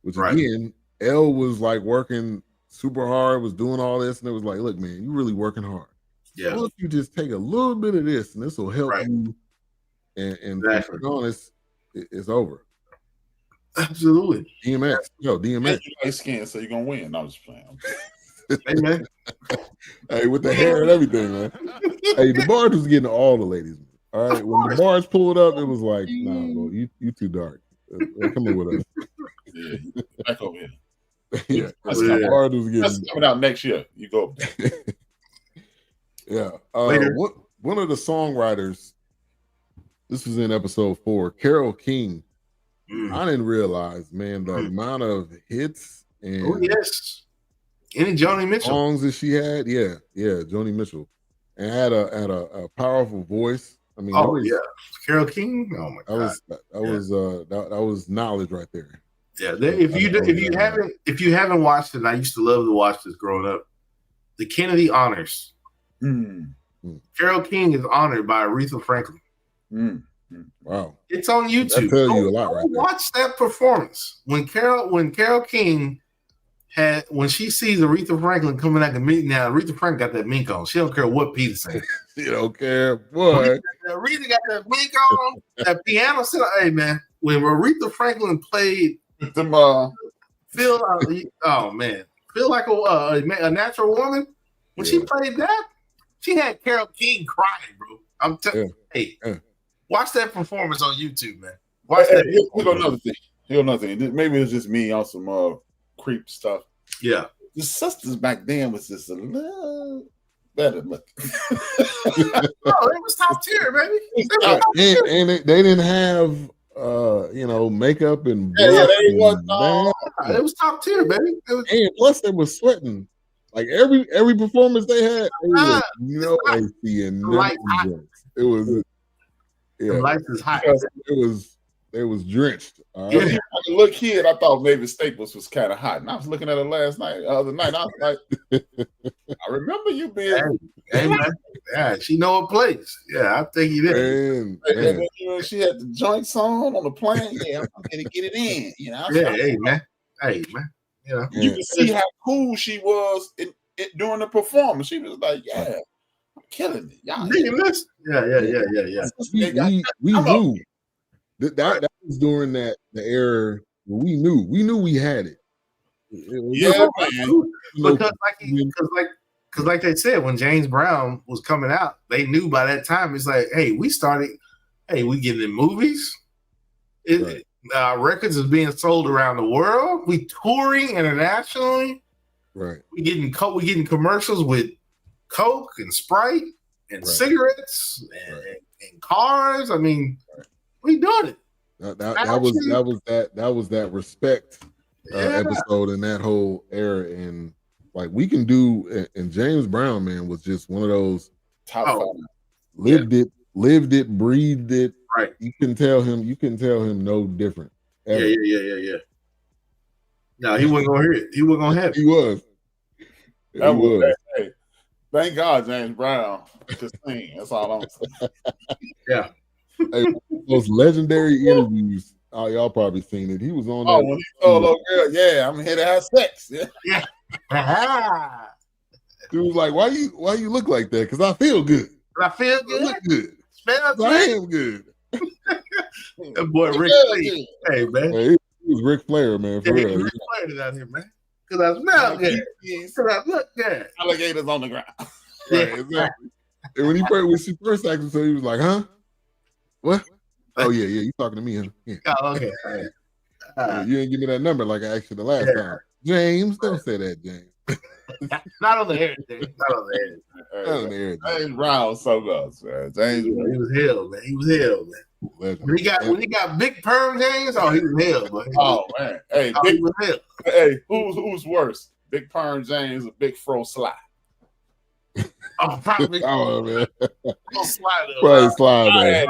Which again, L was like working super hard, was doing all this, and it was like, look, man, you really working hard. Yeah. Why don't you just take a little bit of this, and this will help you. And to be honest, it's over. Absolutely. DMX. Yo, DMX. You like skin, so you're gonna win. No, I'm just playing. Hey man. Hey, with the hair and everything, man. Hey, the barge was getting all the ladies. All right. When the barge pulled up, it was like, nah, bro, you too dark. Come in with us. Yeah, back over here. Yeah. The barge was getting. That's coming out next year. You go up there. Yeah. One of the songwriters, this was in episode 4, Carole King. I didn't realize, man, the amount of hits and any Joni Mitchell songs that she had. Yeah, Joni Mitchell, and had a powerful voice. I mean, Carole King. Oh my god, that was knowledge right there. Yeah, if you haven't watched it, I used to love to watch this growing up. The Kennedy Honors. Carole King is honored by Aretha Franklin. Wow, it's on YouTube. That tells you a lot, right there. Watch that performance when Carole King when she sees Aretha Franklin coming out the meeting now, Aretha Franklin got that mink on. She don't care what Peter says. You don't care, boy. Aretha got that mink on. That piano set. Hey man, when Aretha Franklin played Them, feel like a natural woman. When she played that, she had Carole King crying, bro. I'm telling you, watch that performance on YouTube, man. Watch that. Here's another thing. Maybe it's just me on some creep stuff. Yeah, the sisters back then was just a little better looking. it was top tier, baby. And they didn't have makeup and it was top tier, baby. And plus they were sweating. Like every performance they had, AC and it was the lights is hot. It was drenched. When he look kid, I thought Mavis Staples was kind of hot, and I was looking at her the other night. I was like, I remember you being. Hey, man. Yeah, she know her place. Yeah, I think he did. Man. She had the joints on the plane. Yeah, I'm gonna get it in. Hey man. You can see how cool she was during the performance. She was like, "Yeah, I'm killing it." Y'all this? Yeah. We knew that was during the era where we knew we had it. Man. Because like they said, when James Brown was coming out, they knew by that time. It's like, hey, we getting in movies. Records is being sold around the world. We touring internationally. Right. We getting commercials with Coke and Sprite and cigarettes and cars. I mean, we doing it. That was that respect episode in that whole era, and like we can do. And James Brown, man, was just one of those lived it, breathed it. Right. You couldn't tell him no different. Ever. Yeah. No, he wasn't gonna hear it. He wasn't gonna have it. He was. Hey, thank God James Brown could sing. That's all I'm saying. Yeah. Hey, those legendary interviews. Oh, y'all probably seen it. He was on. When he told little girl, "Yeah, I'm here to have sex." Yeah. He was like, "Why you look like that? Because I feel good. I feel good. I look good. Smell good. I am good." That boy Rick Flair. Hey man, he was Ric Flair, man. For real, Ric Flair out here, man. Because I smell good. Because I look good. Alligators on the ground. Right, exactly. And when she first asked him, so he was like, "Huh? What? Oh yeah, you talking to me, huh? Yeah. Oh, okay. You didn't give me that number like I asked you the last time. James, don't say that, James. Not on the air, James. Not on the air. James Brown was so good, man. James, he was hell, man. He was hell, man. When he got big perm, James, he was hell, man. Oh man, hey, he was hell. Hey, who's worse, Big Perm James or Big Fro Sly? Oh, probably. Oh man, probably Slide, man.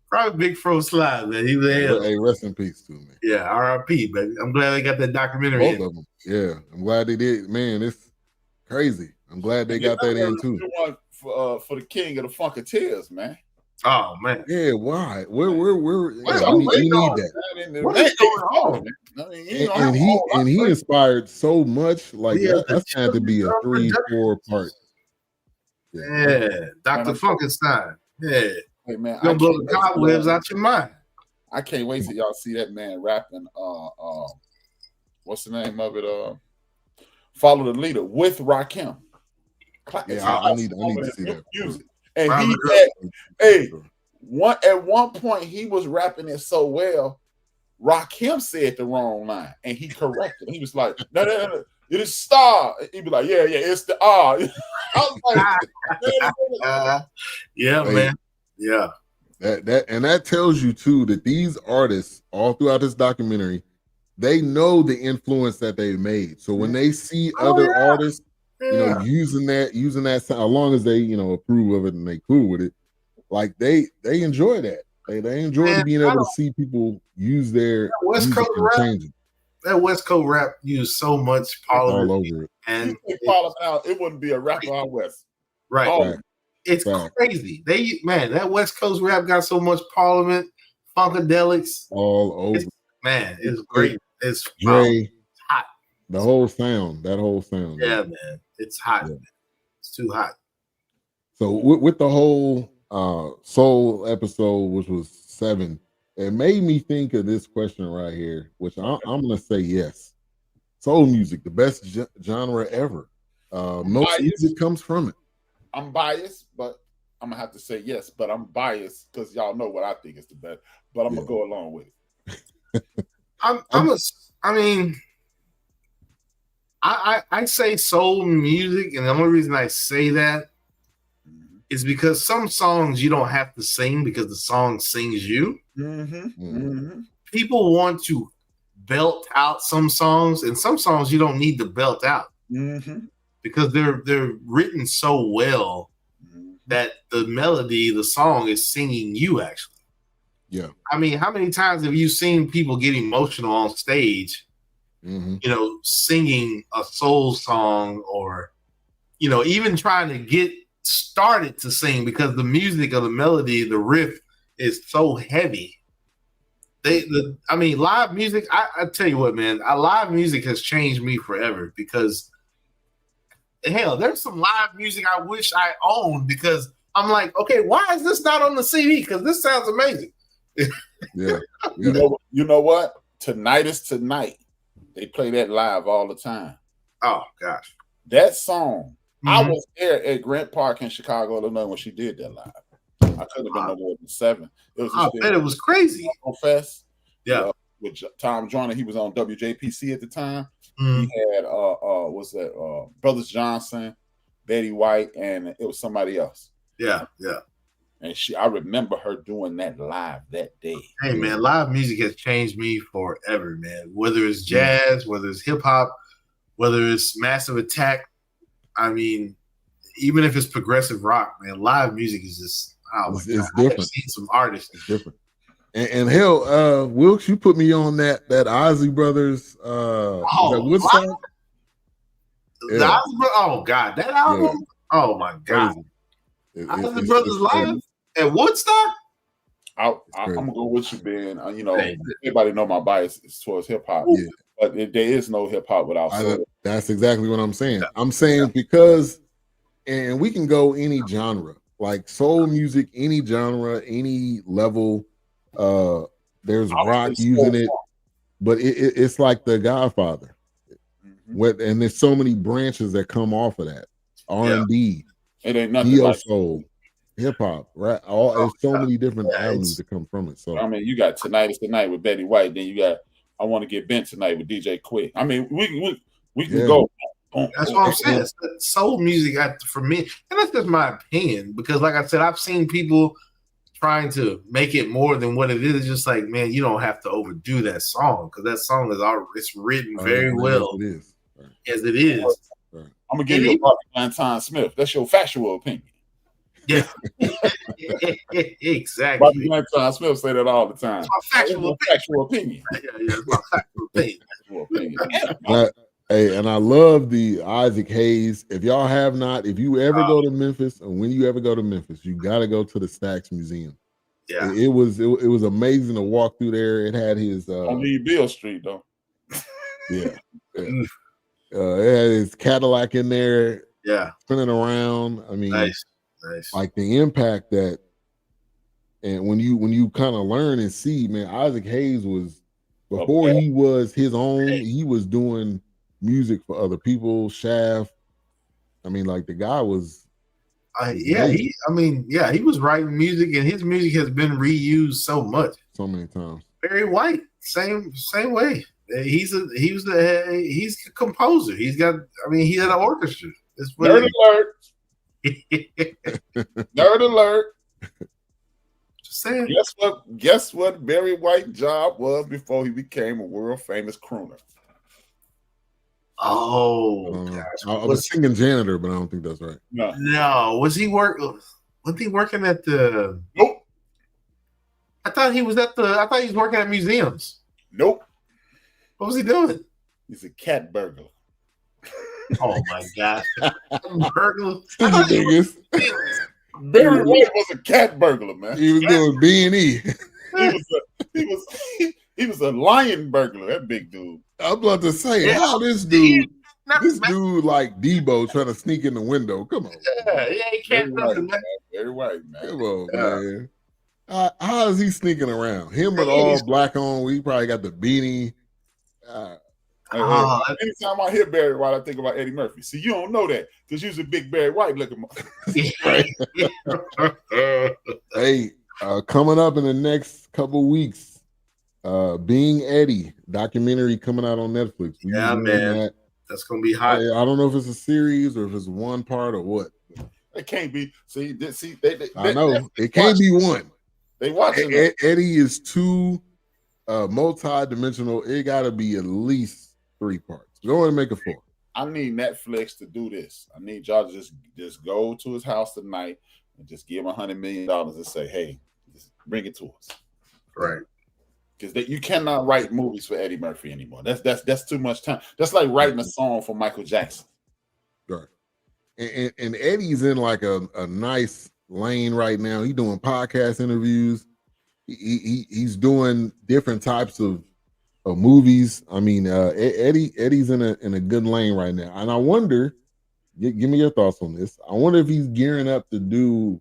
Probably Big Fro Slide, man. He was hell. Hey, rest in peace too, man. Yeah, R.I.P. baby. I'm glad they got that documentary. Both of them. Yeah, I'm glad they did. Man, it's crazy. I'm glad they got that in too. For the king of the Funketeers, man. Oh man. Yeah, why? Where we need that. What is going on? And he inspired so much. Like that's had to be a 3-4 part. Yeah, Dr. Funkenstein. Yeah. Hey man, you're gonna blow the cobwebs out your mind. I can't wait till y'all see that man rapping. What's the name of it? Follow the Leader with Rakim. Yeah, I need to see that. Music. And at one point he was rapping it so well, Rakim said the wrong line and he corrected. He was like, no, it is star. He'd be like, yeah, it's the R. I was like, yeah, man. Yeah. That tells you too that these artists all throughout this documentary, they know the influence that they made. So when they see other artists, using that sound, as long as they, approve of it and they cool with it, like they enjoy that. They enjoy being able to see people use their West Coast rap. That West Coast rap used so much Parliament all over it. And it wouldn't be a rapper out West. Right. Right. It's crazy. That West Coast rap got so much Parliament, Funkadelics. All over. It's great. It's Dre, hot. The whole sound, that whole sound. Yeah, man. It's hot. Yeah. It's too hot. So with the whole soul episode, which was 7, it made me think of this question right here, which I'm going to say yes. Soul music, the best genre ever. Most music comes from it. I'm biased, but I'm going to have to say yes. But I'm biased because y'all know what I think is the best. But I'm going to go along with it. I say soul music, and the only reason I say that is because some songs you don't have to sing because the song sings you. People want to belt out some songs, and some songs you don't need to belt out because they're written so well that the melody, the song is singing you actually. Yeah. I mean, how many times have you seen people get emotional on stage, singing a soul song or, even trying to get started to sing because the music or the melody, the riff is so heavy. Live music, I tell you what, man, live music has changed me forever because hell, there's some live music I wish I owned because I'm like, okay, why is this not on the CD? Because this sounds amazing. Yeah. You know what? Tonight is Tonight. They play that live all the time. Oh gosh. That song. I was there at Grant Park in Chicago, Illinois when she did that live. I could have been no more than 7. I bet it was crazy. Fest. Yeah. With Tom Joyner, he was on WJPC at the time. He had Brothers Johnson, Betty White, and it was somebody else. Yeah, yeah. And I remember her doing that live that day. Hey man, live music has changed me forever, man. Whether it's jazz, whether it's hip hop, whether it's Massive Attack. I mean, even if it's progressive rock, man, live music is just it's different. I've seen some artists. It's different. And hell, Wilkes, you put me on that Ozzy Brothers Woodstock. Yeah. Oh God, that album! Yeah. Oh my God, Ozzy Brothers live at Woodstock. I'm gonna go with you, Ben. Everybody know my bias is towards hip hop, but there is no hip hop without soul. That's exactly what I'm saying. I'm saying because, and we can go any genre, like soul music, any genre, any level. There's rock using it, but it's like the Godfather. And there's so many branches that come off of that. R&B, it ain't nothing neo like soul, hip hop, right? There's so many different avenues that come from it. So I mean, you got Tonight is Tonight with Betty White. Then you got I Want to Get Bent Tonight with DJ Quick. I mean, we can go. That's what I'm saying. Soul music, for me, and that's just my opinion. Because, like I said, I've seen people trying to make it more than what it is. It's just like, man, you don't have to overdo that song because that song it's written very well as it is. Right. I'm gonna give you a Valentine Smith. That's your factual opinion. Yeah, exactly. Valentine Smith say that all the time. It's my factual opinion. Yeah, it's my factual opinion. Hey, and I love the Isaac Hayes. If y'all have not, if you ever go to Memphis, or when you ever go to Memphis, you got to go to the Stax Museum. Yeah, it was amazing to walk through there. It had his on Lee Bill Street though. Yeah. It had his Cadillac in there. Yeah, spinning around. I mean, nice. Like the impact that, and when you kind of learn and see, man, Isaac Hayes was before he was his own. He was doing music for other people. Shaft. I mean, like the guy was. He was writing music, and his music has been reused so many times. Barry White, same way. He's a composer. He had an orchestra. Nerd alert! Nerd alert! Just saying. Guess what? Barry White's job was before he became a world famous crooner. Oh, I was thinking janitor, but I don't think that's right. No. Was he working at the? Nope. I thought he was working at museums. Nope. What was he doing? He's a cat burglar. Oh my God! Burglar. Barry White was a cat burglar, man. He was doing B&E. He He was a lion burglar. That big dude. I'm about to say, how this dude like Debo trying to sneak in the window. Come on. Yeah, he can't nothing, man. Very white, man. Come on, man. How is he sneaking around? Him with all black on. We probably got the beanie. Anytime I hear Barry White, I think about Eddie Murphy. See, you don't know that because you're a big Barry White looking. Hey, coming up in the next couple weeks, Being Eddie documentary coming out on Netflix. Man, that's gonna be hot. I don't know if it's a series or if it's one part or what. It can't be. I know it can't be one. They watching Eddie is too multi-dimensional. It got to be at least 3 parts. Go ahead and make it 4. I need Netflix to do this. I need y'all to just go to his house tonight and just give him $100 million and say, "Hey, just bring it to us." Right. Because you cannot write movies for Eddie Murphy anymore. That's too much time. That's like writing a song for Michael Jackson. Right. And Eddie's in like a nice lane right now. He's doing podcast interviews. He's doing different types of movies. I mean, Eddie's in a good lane right now. And I wonder, give me your thoughts on this. I wonder if he's gearing up to do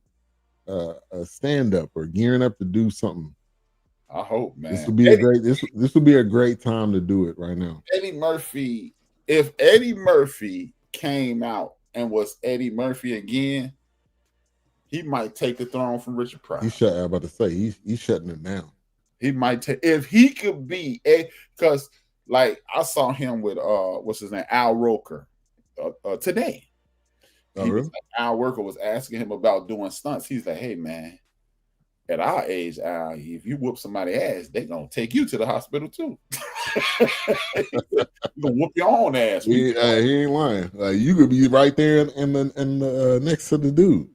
a stand-up or gearing up to do something. I hope, man. This would be this would be a great time to do it right now. Eddie Murphy, if Eddie Murphy came out and was Eddie Murphy again, he might take the throne from Richard Pryor. I'm about to say he's shutting it down. He might take if he could be because like I saw him with what's his name, Al Roker today. Really? Al Roker was asking him about doing stunts. He's like, "Hey man, at our age, Al, if you whoop somebody's ass, they gonna take you to the hospital too. You gonna whoop your own ass." He ain't lying. You could be right there in the next to the dude.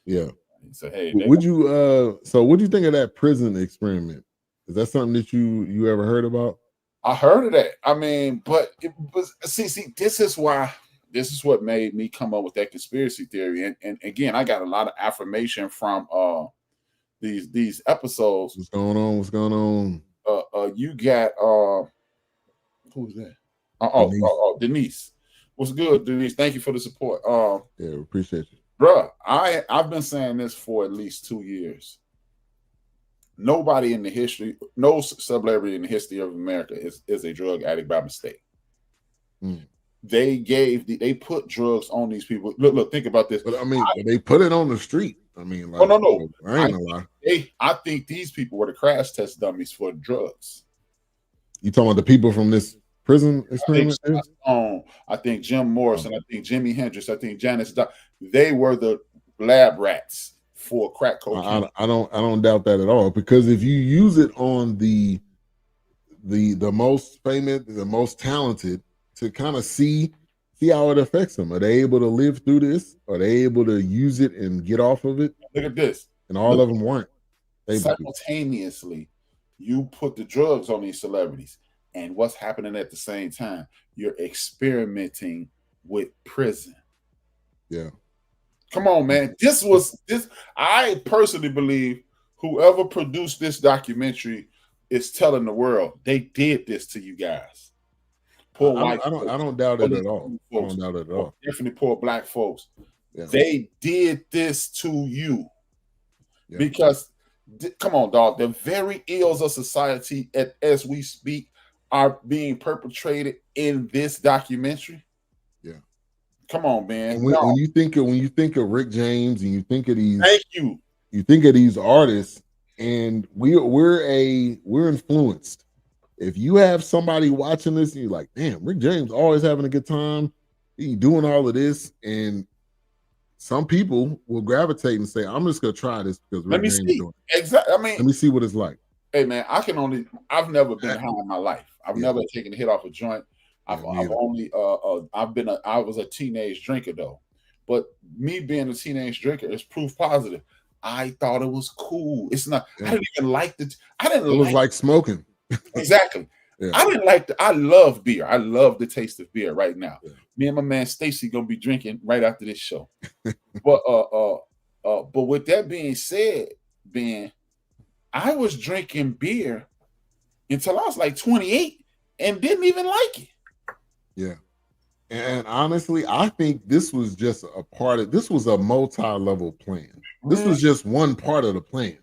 Yeah. So hey, would you? So what do you think of that prison experiment? Is that something that you ever heard about? I heard of that. I mean, but it was see. This is what made me come up with that conspiracy theory. And again, I got a lot of affirmation from these episodes. What's going on? You got who's that? Denise. What's good, Denise? Thank you for the support. Yeah, appreciate you, bruh. I've been saying this for at least 2 years. Nobody in the history, no celebrity in the history of America is a drug addict by mistake. They put drugs on these people. Look, think about this. But I mean, they put it on the street. I mean, like, no. I ain't gonna lie. I think these people were the crash test dummies for drugs. You talking about the people from this prison experiment? I think Jim Morrison, I think Jimi Hendrix, I think Janis Joplin, they were the lab rats for crack cocaine. I don't doubt that at all, because if you use it on the most famous, the most talented, to kind of see how it affects them. Are they able to live through this? Are they able to use it and get off of it? Look at this. And all of them weren't. Simultaneously, you put the drugs on these celebrities, and what's happening at the same time? You're experimenting with prison. Yeah. Come on, man. I personally believe whoever produced this documentary is telling the world they did this to you guys. Poor white folks. I don't doubt it at all. I don't doubt it at all. Definitely poor black folks. Yeah. They did this to you. Yeah. Because, come on, dog, the very ills of society as we speak are being perpetrated in this documentary. Yeah. Come on, man. When you think of Rick James and you think of these, you think of these artists, and we're influenced. If you have somebody watching this and you're like, damn, Rick James always having a good time, he doing all of this, and some people will gravitate and say, I'm just gonna try this because Rick James is doing it. Exactly. I mean, let me see what it's like. Hey man, I've never been high in my life. I've never taken a hit off a joint. I was a teenage drinker though. But me being a teenage drinker is proof positive. I thought it was cool. It's not, I didn't even like it. It was like smoking. Exactly. Yeah. I love beer. I love the taste of beer right now. Yeah. Me and my man Stacy gonna be drinking right after this show. But with that being said, Ben, I was drinking beer until I was like 28 and didn't even like it. Yeah. And honestly, I think this was just a part of this was a multi-level plan. This was just one part of the plan.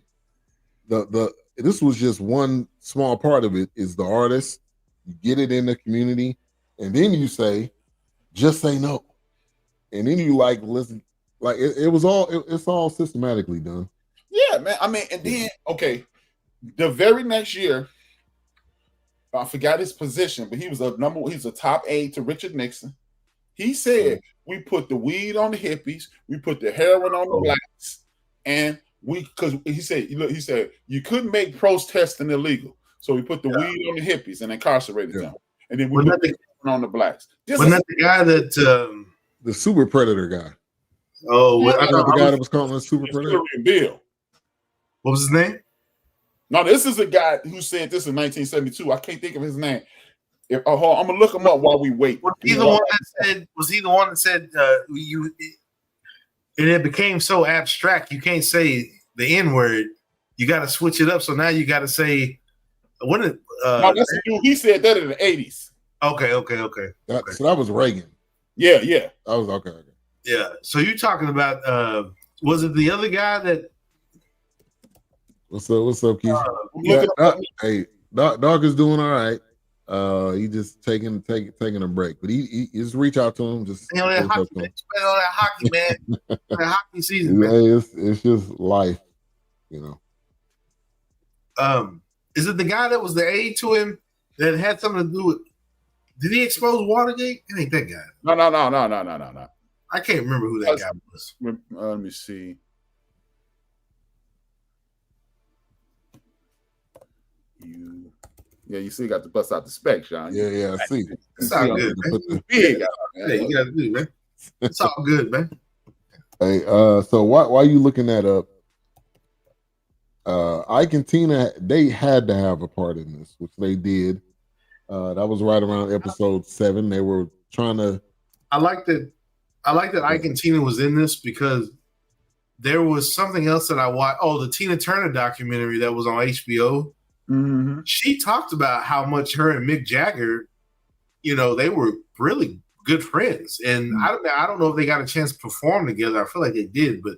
This was just one small part of it is the artist. You get it in the community, and then you say, just say no. And then you like listen, like it's all systematically done. Yeah, man. I mean, and then the very next year, I forgot his position, but he was a top aide to Richard Nixon. He said we put the weed on the hippies, we put the heroin on the blacks, and because he said you couldn't make protesting illegal, so we put the weed on the hippies and incarcerated them, and then we put the heroin on the blacks. Wasn't that the guy that the super predator guy? Oh, I thought the guy that was calling the super predator. Bill. What was his name? No, this is a guy who said this in 1972. I can't think of his name. I'm gonna look him up while we wait. Was he the one that said you? And it became so abstract. You can't say the N word. You got to switch it up. So now you got to say what? No, that's the dude. He said that in the 80s. Okay. So that was Reagan. Yeah. That was okay. Yeah. So you're talking about was it the other guy that? What's up, Keith? Hey, Dawk is doing all right. He just taking a break, but he just reach out to him. Just that hockey, man. That hockey season, man. It's just life, you know. Is it the guy that was the aide to him that had something to do with? Did he expose Watergate? It ain't that guy. No. I can't remember who that guy was. Let me see. You see, got to bust out the specs, Sean. Yeah, I see. It's all good, man. Big, yeah, you got to do, man. It's all good, man. Hey, so why are you looking that up? Ike and Tina, they had to have a part in this, which they did. That was right around episode 7. They were trying to. I like that Ike and Tina was in this because there was something else that I watched. Oh, the Tina Turner documentary that was on HBO. Mm-hmm. She talked about how much her and Mick Jagger, they were really good friends. And I don't know if they got a chance to perform together. I feel like they did, but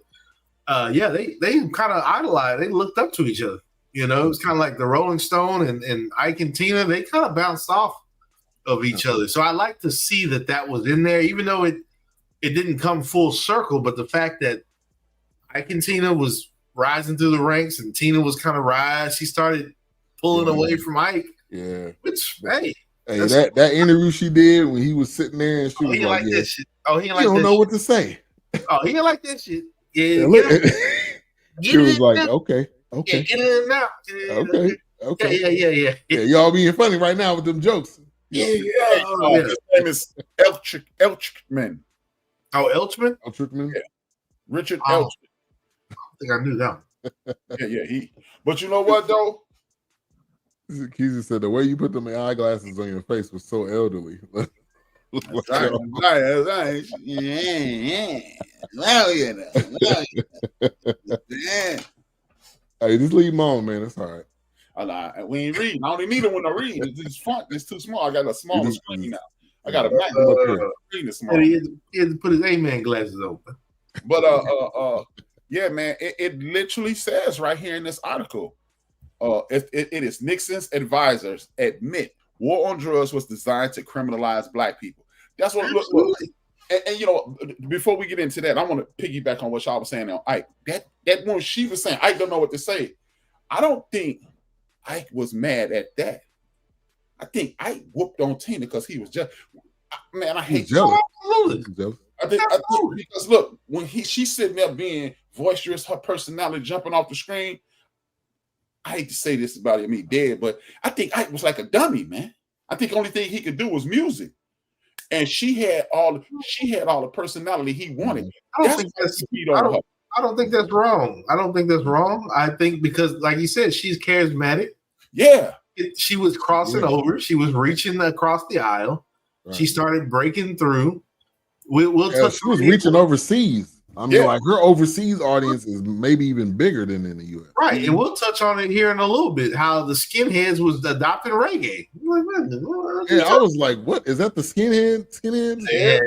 they kind of idolized. They looked up to each other. It was kind of like the Rolling Stone and Ike and Tina. They kind of bounced off of each other. So I like to see that was in there, even though it didn't come full circle. But the fact that Ike and Tina was rising through the ranks and Tina was kind of rise, she started pulling away from Ike. Yeah. Which, hey, that interview she did when he was sitting there and she was like, this shit. Oh, he like don't know what to say. Oh, he didn't like that shit. Yeah. She was like, okay. Yeah, get it in now. Okay. Yeah. Y'all being funny right now with them jokes. Yeah. His name is Elchman. Oh, Elchman? Elchman? Yeah. Richard Elchman. I think I knew that one. Yeah. But you know what, though? Keezy said the way you put them eyeglasses on your face was so elderly. That's right. Yeah. Well, yeah. Hey, just leave them on, man. It's all right. We ain't reading. I only need them when I read. It's font. It's too small. I got a smaller screen now. I got a Mac. Screen is small. He had to put his A-man glasses on. But yeah, man. It literally says right here in this article. It is Nixon's advisors admit war on drugs was designed to criminalize black people. That's what. Look, and before we get into that, I want to piggyback on what y'all was saying on Ike. That one she was saying, Ike don't know what to say. I don't think Ike was mad at that. I think Ike whooped on Tina because he was just. Man, I hate jealous. I think because look, when she's sitting there being boisterous, her personality jumping off the screen. I hate to say this about him, he dead, but I think Ike was like a dummy, man. I think the only thing he could do was music, and she had all the personality he wanted. I don't think that's wrong. I think because, like you said, she's charismatic. Yeah, she was crossing over. She was reaching across the aisle. Right. She started breaking through. We'll touch. She was reaching overseas. I mean, like her overseas audience is maybe even bigger than in the U.S. Right, and we'll touch on it here in a little bit. How the Skinheads was adopting reggae. Yeah, I was like, "What is that? The Skinheads? Yeah.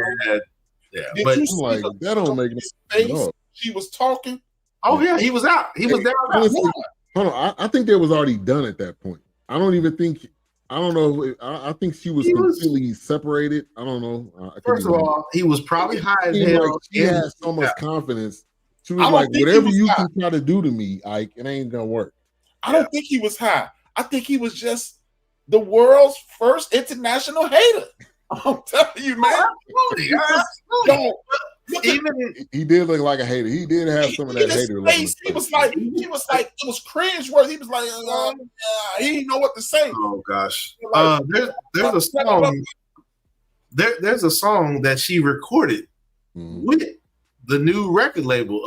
But I'm like, that don't make no sense. She was talking. Oh yeah, he was out. He was down. Honestly, hold on. I think that was already done at that point. I don't even think. I don't know. I think she was completely separated. I don't know. First of all, he was probably high as hell. Like she had so much confidence. She was like, whatever you can try to do to me, Ike, it ain't gonna work. I don't think he was high. I think he was just the world's first international hater. I'm telling you, man. He did look like a hater. He did have some of that hater look. He was like, it was cringe worthy. He was like, he didn't know what to say. Oh gosh. There's a song. There's a song that she recorded with the new record label.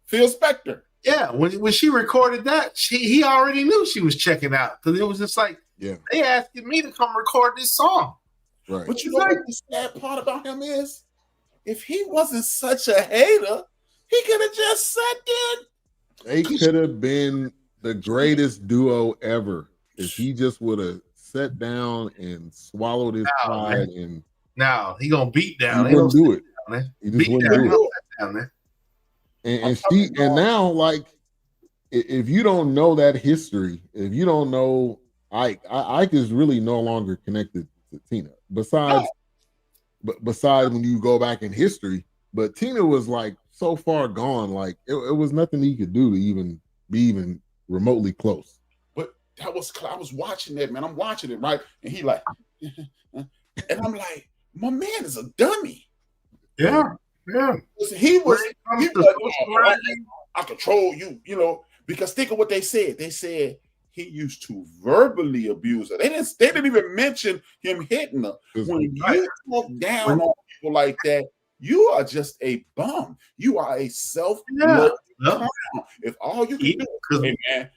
Phil Spector. Yeah, when she recorded that, he already knew she was checking out because it was just like, they asking me to come record this song. Right. But you know what the sad part about him is? If he wasn't such a hater, he could have just sat there. They could have been the greatest duo ever if he just would have sat down and swallowed his pride. And now he gonna beat down. He wouldn't do it. He just wouldn't do it. And now, like, if you don't know that history, if you don't know Ike is really no longer connected to Tina. Besides when you go back in history, but Tina was like so far gone, like it was nothing he could do to even be even remotely close. But I was watching that, man. I'm watching it, right? And he like, and I'm like, my man is a dummy. Yeah. He was I control you, because think of what they said. They said he used to verbally abuse her. They didn't even mention him hitting her. When you talk down on people like that, you are just a bum. You are a self-love clown. If all you can do,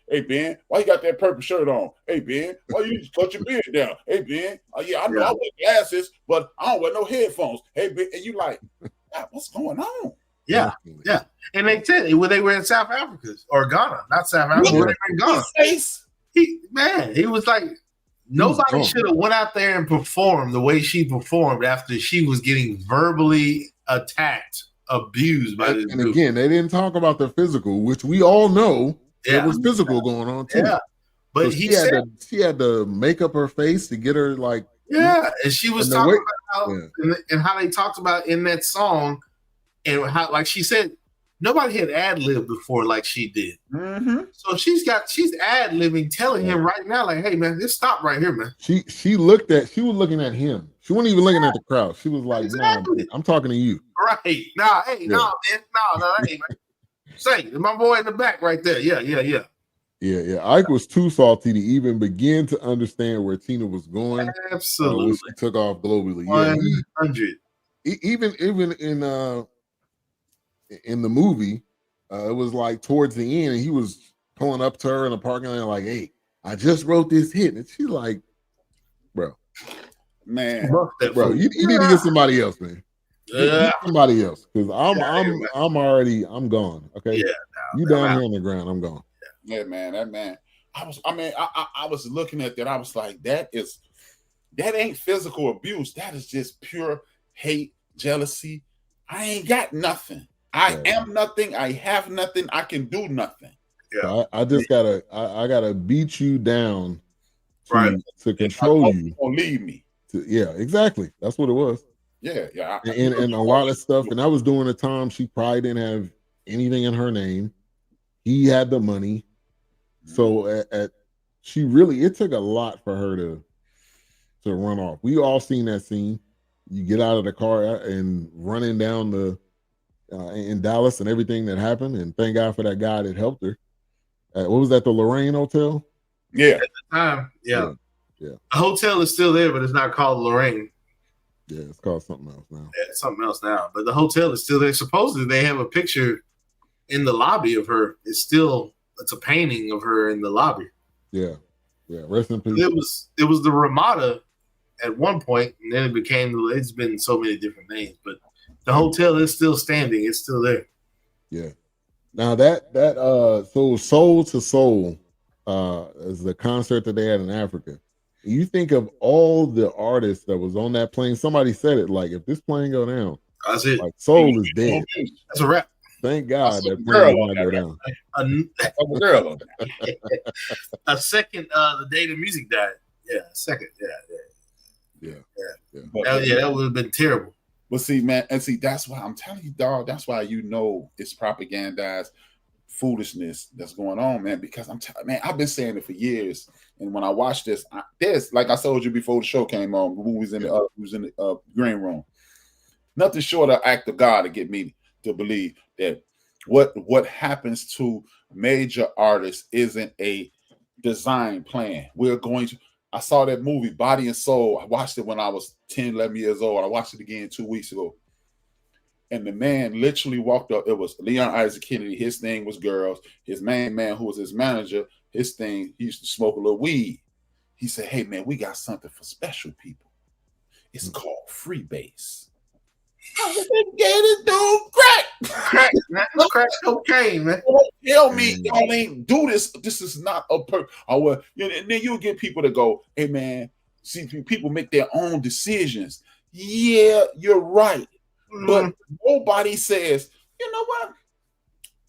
hey Ben, why you got that purple shirt on? Hey Ben, why you just cut your beard down? Hey Ben, I know I wear glasses, but I don't wear no headphones. Hey Ben, and you like, God, what's going on? Yeah. And they said when they were in South Africa or Ghana, not South Africa, they were in Ghana. He was like, nobody should have went out there and performed the way she performed after she was getting verbally attacked, abused by this group. Again, they didn't talk about the physical, which we all know there was physical going on too. Yeah. But so she had to make up her face to get her like. Yeah, and she was talking about how they talked about in that song, and how, like she said, nobody had ad-libbed before like she did. Mm-hmm. So she's ad-libbing, telling him right now, like, hey man, just stop right here, man. She was looking at him. She wasn't even looking at the crowd. She was like, exactly. Nah, I'm talking to you. Right. Nah, hey, no, man. No, hey, man. Say, my boy in the back right there. Yeah. Ike was too salty to even begin to understand where Tina was going. Absolutely. When she took off globally. 100. Even in the movie, it was like towards the end, and he was pulling up to her in the parking lot like, hey, I just wrote this hit. And she's like, bro, you need to get somebody else, man. Get somebody else. Because I'm gone. Okay. Yeah. You down here on the ground, I'm gone. Yeah, man. That man. I was looking at that. I was like, that ain't physical abuse. That is just pure hate, jealousy. I ain't got nothing. I am nothing. I have nothing. I can do nothing. Yeah. So I just gotta beat you down to control you. Don't leave me. Exactly. That's what it was. Yeah. And a lot of stuff. And I was doing a time she probably didn't have anything in her name. He had the money. So it took a lot for her to run off. We all seen that scene. You get out of the car and running down in Dallas and everything that happened. And thank God for that guy that helped her. What was that, the Lorraine Hotel? Yeah. At the time, yeah. The hotel is still there, but it's not called Lorraine. Yeah, it's called something else now. Yeah, it's something else now. But the hotel is still there. Supposedly they have a picture in the lobby of her. It's a painting of her in the lobby. Yeah. Rest in peace. It was the Ramada at one point, and then it's been so many different names. But The hotel is still standing. It's still there. Yeah. Now that so Soul to Soul is the concert that they had in Africa. You think of all the artists that was on that plane. Somebody said it like, if this plane go down, that's it. Like Soul is dead. That's a wrap. Thank God that plane did not go down. A second, the day the music died. Yeah, a second. Yeah. That would have been terrible. But see, man, and see, that's why I'm telling you, dog. That's why it's propagandized foolishness that's going on, man. Because man, I've been saying it for years. And when I watch this, like I told you before the show came on, who was in the green room. Nothing short of act of God to get me to believe that what happens to major artists isn't a design plan. I saw that movie, Body and Soul. I watched it when I was 10, 11 years old. I watched it again 2 weeks ago. And the man literally walked up. It was Leon Isaac Kennedy. His thing was girls. His main man, who was his manager, his thing, he used to smoke a little weed. He said, hey, man, we got something for special people. It's called freebase. They gave this dude crack. Crack cocaine, man. Tell me y'all ain't do this. This is not a and then you'll get people to go, hey man, see, people make their own decisions. Yeah, you're right. But nobody says, you know what?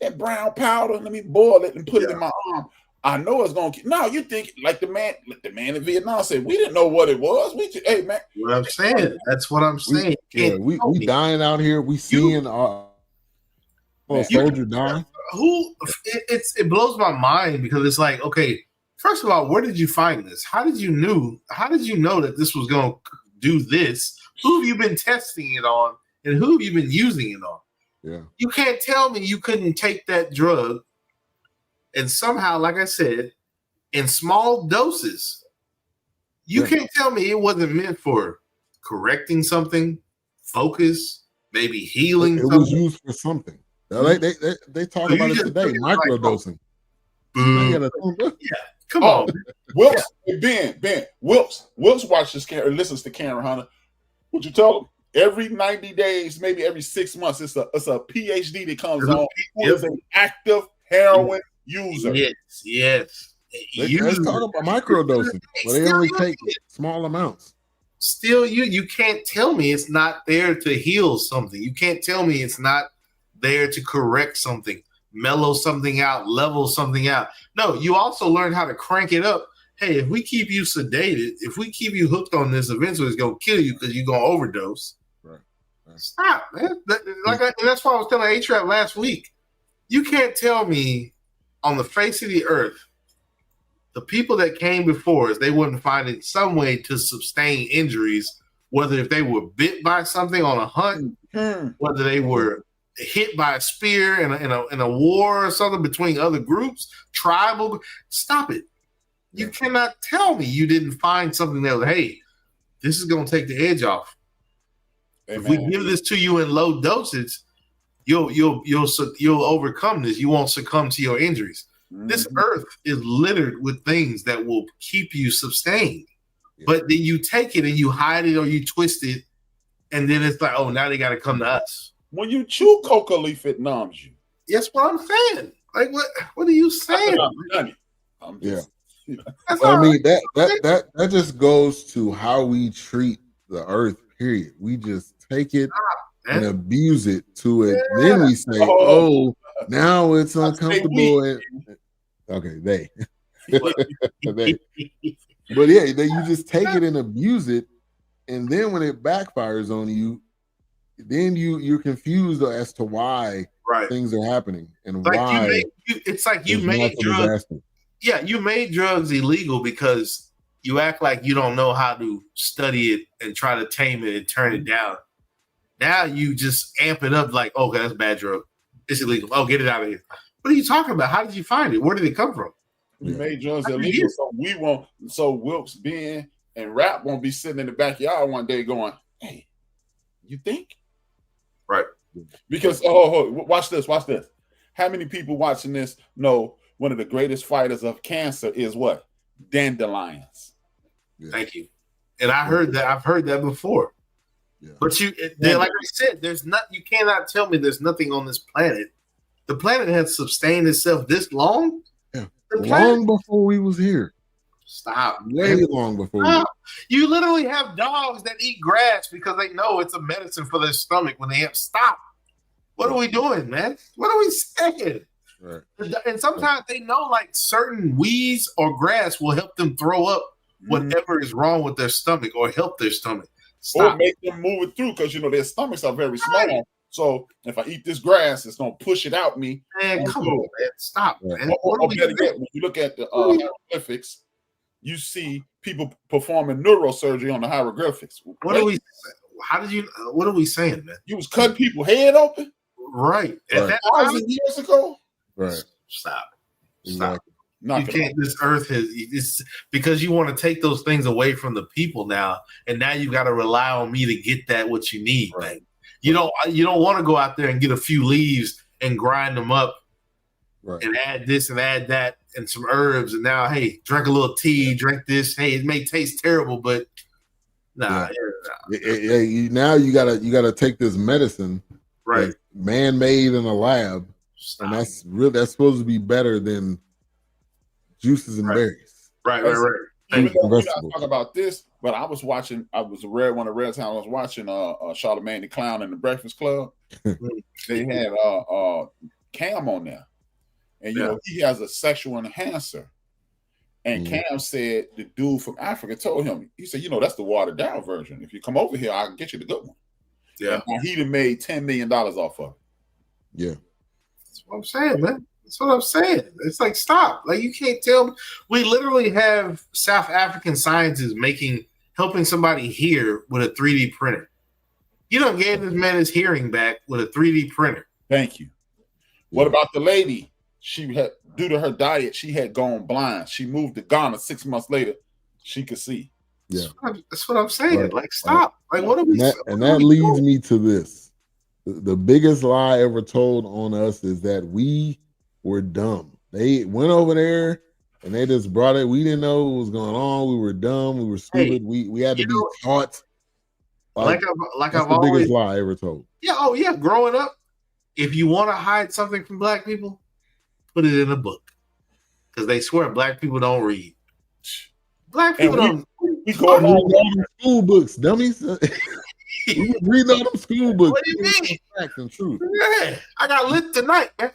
That brown powder, let me boil it and put it in my arm. I know it's gonna. No, you think like the man in Vietnam said. We didn't know what it was. Hey man, what I'm saying. That's what I'm saying. We dying out here. We seeing our soldier dying. It blows my mind because it's like, okay, first of all, where did you find this? How did you know that this was gonna do this? Who have you been testing it on, and who have you been using it on? Yeah, you can't tell me you couldn't take that drug. And somehow, like I said, in small doses, you can't tell me it wasn't meant for correcting something, focus, maybe healing. It was used for something. They talk about it today, microdosing. Come on. Wilkes, Ben, Wilkes watches Karen, listens to Karen Hunter. What you tell him? Every 90 days, maybe every 6 months, it's a PhD that comes on who is an active heroin user. Yes. Let's talk about microdosing, where they only take small amounts. Still, you can't tell me it's not there to heal something. You can't tell me it's not there to correct something, mellow something out, level something out. No, you also learn how to crank it up. Hey, if we keep you sedated, if we keep you hooked on this, eventually it's going to kill you because you're going to overdose. Right. Stop, man. That's why I was telling A-Trap last week. You can't tell me on the face of the earth, the people that came before us, they wouldn't find it some way to sustain injuries, whether if they were bit by something on a hunt, whether they were hit by a spear in a war or something between other groups, tribal. Stop it. You cannot tell me you didn't find something that was, hey, this is going to take the edge off. If we give this to you in low dosage, you'll overcome this. You won't succumb to your injuries. This earth is littered with things that will keep you sustained. But then you take it and you hide it or you twist it, and then it's like, oh, now they got to come to us. When you chew coca leaf, it numbs you. That's what I'm saying. Like, what are you saying? I'm just, I mean, that just goes to how we treat the earth, period. We just take it and abuse it to it. Then we say, oh, now it's uncomfortable. They. But you just take it and abuse it. And then when it backfires on you, then you're confused as to why things are happening and like why. It's like you made drugs. Yeah, you made drugs illegal because you act like you don't know how to study it and try to tame it and turn it down. Now you just amp it up like, okay, that's a bad drug. It's illegal. Oh, get it out of here. What are you talking about? How did you find it? Where did it come from? We made drugs illegal, so Wilkes, Ben, and Rap won't be sitting in the backyard one day going, hey, you think? Right. Because, watch this. How many people watching this know one of the greatest fighters of cancer is what? Dandelions. Thank you. And I've heard that before. But like I said, you cannot tell me there's nothing on this planet. The planet has sustained itself this long. Yeah. Long before we was here. Stop. Way long before. Stop. You literally have dogs that eat grass because they know it's a medicine for their stomach when they have. Stop. What are we doing, man? What are we saying? Right. And sometimes they know like certain weeds or grass will help them throw up whatever is wrong with their stomach or help their stomach. Stop. Or make them move it through because their stomachs are very small. Right. So if I eat this grass, it's gonna push it out me. Man, come on, man. Stop, man. Or better yet, when you look at the hieroglyphics, you see people performing neurosurgery on the hieroglyphics. What are we saying, man? You was cutting people's head open? Right. At that 1,000 years ago? Right. Stop. Exactly. You can't. This earth it's because you want to take those things away from the people now, and now you got to rely on me to get what you need, man. You don't want to go out there and get a few leaves and grind them up, and add this and add that and some herbs, and now hey, drink a little tea, drink this. Hey, it may taste terrible, but nah. Now you gotta take this medicine, right? Man-made in a lab, and that's supposed to be better than juices and berries. Right. Even though we gotta talk about this, but I was watching. I was one of the rare times I was watching Charlamagne the Clown in the Breakfast Club. They had Cam on there, and he has a sexual enhancer. And Cam said the dude from Africa told him, he said, that's the watered down version. If you come over here, I can get you the good one. Yeah, and he'd have made $10 million off of it. Yeah, that's what I'm saying, man. That's what I'm saying. It's like, stop. Like, you can't tell me. We literally have South African scientists helping somebody hear with a 3D printer. You don't get this man his hearing back with a 3D printer. Thank you. What about the lady? She had, due to her diet, she had gone blind. She moved to Ghana 6 months later. She could see. Yeah. That's what I'm saying. Right. Like, stop. Like, what are we doing? And that leads me to this. The biggest lie ever told on us is that we were dumb. They went over there and they just brought it. We didn't know what was going on. We were dumb. We were stupid. We had to be taught. Like I've always, biggest lie ever told. Yeah. Oh yeah. Growing up, if you want to hide something from black people, put it in a book, because they swear black people don't read. Black people don't. We go all them school books, dummies. We read all them school books. What do you mean? Facts and truth. Yeah, I got lit tonight, man.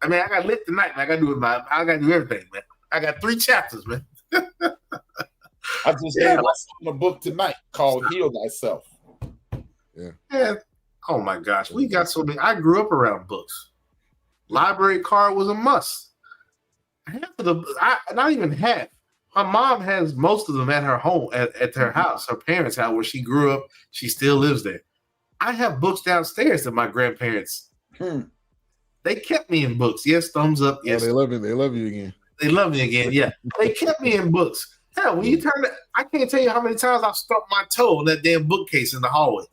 I got lit tonight. I got to do it. I got to do everything, man. I got 3 chapters, man. I just read a book tonight called "Heal Thyself." Yeah. Oh my gosh, we got so many. I grew up around books. Library card was a must. Not even half. My mom has most of them at her home, at her house, her parents' house, where she grew up. She still lives there. I have books downstairs that my grandparents. They kept me in books. Yes, thumbs up. Yes, they love you. They love you again. They love me again. Yeah, they kept me in books. Hell, when you turn it, I can't tell you how many times I've stumped my toe in that damn bookcase in the hallway.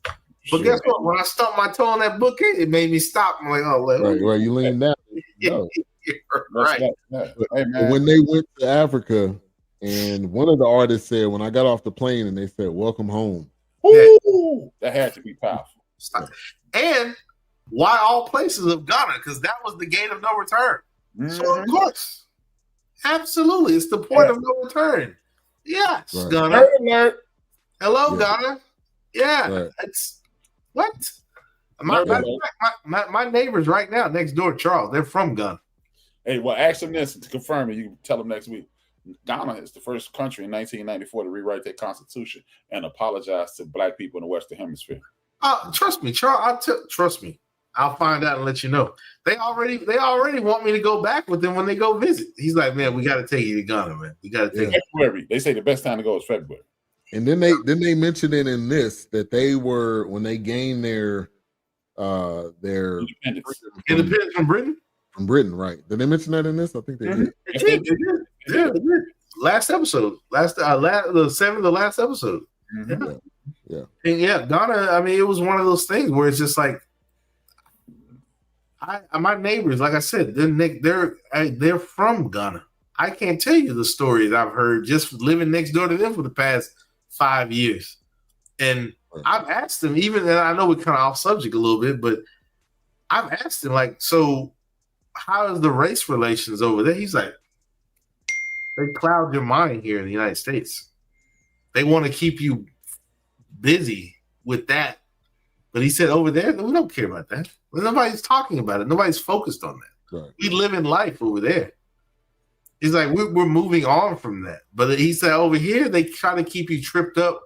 But guess what? When I stumped my toe on that bookcase, it made me stop. I'm like, oh, well, right. You lean down. No. Right. Hey, man. When they went to Africa, and one of the artists said, when I got off the plane, and they said, "Welcome home." Ooh, that had to be powerful. Stop. And why all places of Ghana? Because that was the gate of no return. So of course, absolutely, it's the point of no return. Yes, right. Ghana. Hello, Ghana. Yeah, right. It's what? My neighbors right now next door, Charles. They're from Ghana. Hey, well, ask them this to confirm it. You can tell them next week. Ghana is the first country in 1994 to rewrite their constitution and apologize to black people in the Western Hemisphere. Trust me, Charles. Trust me. I'll find out and let you know. They already want me to go back with them when they go visit. He's like, man, we got to take you to Ghana, man. We got to take you. February. They say the best time to go is February. And then they mentioned it in this that they were when they gained their independence from Britain. From Britain, right? Did they mention that in this? I think they did. They did. Yeah, they did. Last episode, the last episode. Mm-hmm. Yeah. And yeah, Ghana. I mean, it was one of those things where it's just like, my neighbors, like I said, they're from Ghana. I can't tell you the stories I've heard just living next door to them for the past 5 years, and I've asked him, even, and I know we're kind of off subject a little bit, but I've asked him, like, so how is the race relations over there? He's like, they cloud your mind here in the United States. They want to keep you busy with that. But he said over there, we don't care about that. Nobody's talking about it. Nobody's focused on that. Right. We live in life over there. He's like, we're moving on from that. But he said over here, they try to keep you tripped up,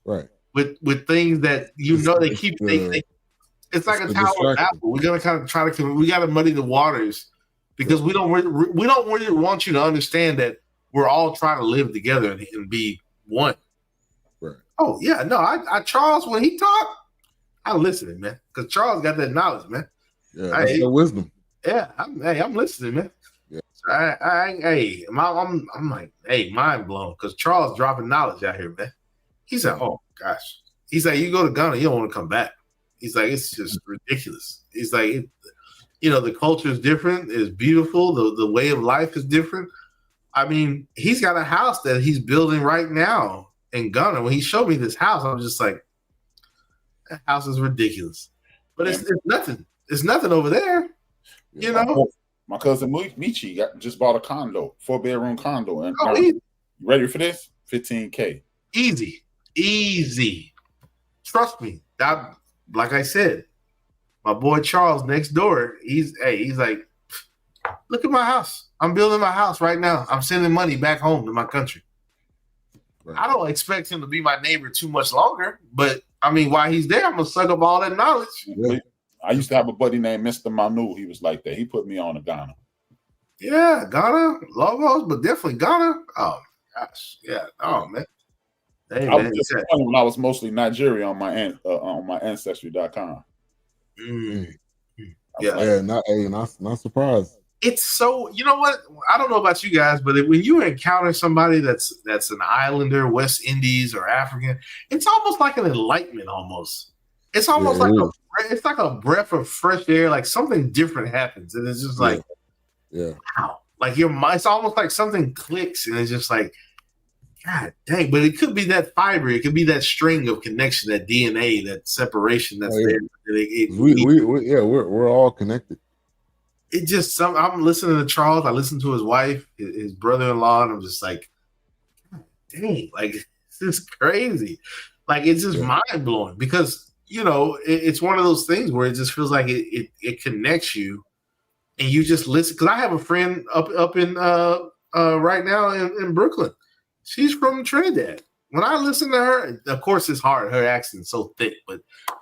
right, with things that they keep. It's like a Tower of Babel. We're gonna kind of try to. We got to muddy the waters because we don't really want you to understand that we're all trying to live together and be one. Right. Oh yeah, no, I Charles, when he talked, I listening, man, because Charles got that knowledge, man. Yeah, that's the wisdom. Yeah, I'm listening, man. Yeah. So I'm like, hey, mind blown, because Charles dropping knowledge out here, man. He said, oh gosh, he's like, you go to Ghana, you don't want to come back. He's like, it's just ridiculous. He's like, the culture is different. It's beautiful. The way of life is different. I mean, he's got a house that he's building right now in Ghana. When he showed me this house, I'm just like, that house is ridiculous. But it's nothing. It's nothing over there. My cousin Michi just bought a condo, 4-bedroom condo. And you ready for this? $15K. Easy. Trust me. Like I said, my boy Charles next door, he's like, look at my house. I'm building my house right now. I'm sending money back home to my country. Right. I don't expect him to be my neighbor too much longer, but I mean, while he's there, I'm gonna suck up all that knowledge. Yeah. I used to have a buddy named Mr. Manu. He was like that. He put me on to Ghana. Yeah, Ghana, Logos, but definitely Ghana. Oh gosh, yeah. Oh man. Hey, I was just funny when I was mostly Nigeria on my ancestry.com. Yeah, not surprised. It's so, you know what? I don't know about you guys, but when you encounter somebody that's an islander, West Indies or African, it's almost like an enlightenment. Almost, it's almost it's like a breath of fresh air. Like something different happens, and it's just like, wow! Like your mind, it's almost like something clicks, and it's just like, God dang! But it could be that fiber, it could be that string of connection, that DNA, that separation that's there. We're all connected. It just I'm listening to Charles. I listen to his wife, his brother-in-law, and I'm just like, God dang, like this is crazy. Like it's just mind blowing because it's one of those things where it just feels like it connects you, and you just listen. Because I have a friend up in right now in Brooklyn. She's from Trinidad. When I listen to her, of course it's hard. Her accent's so thick, but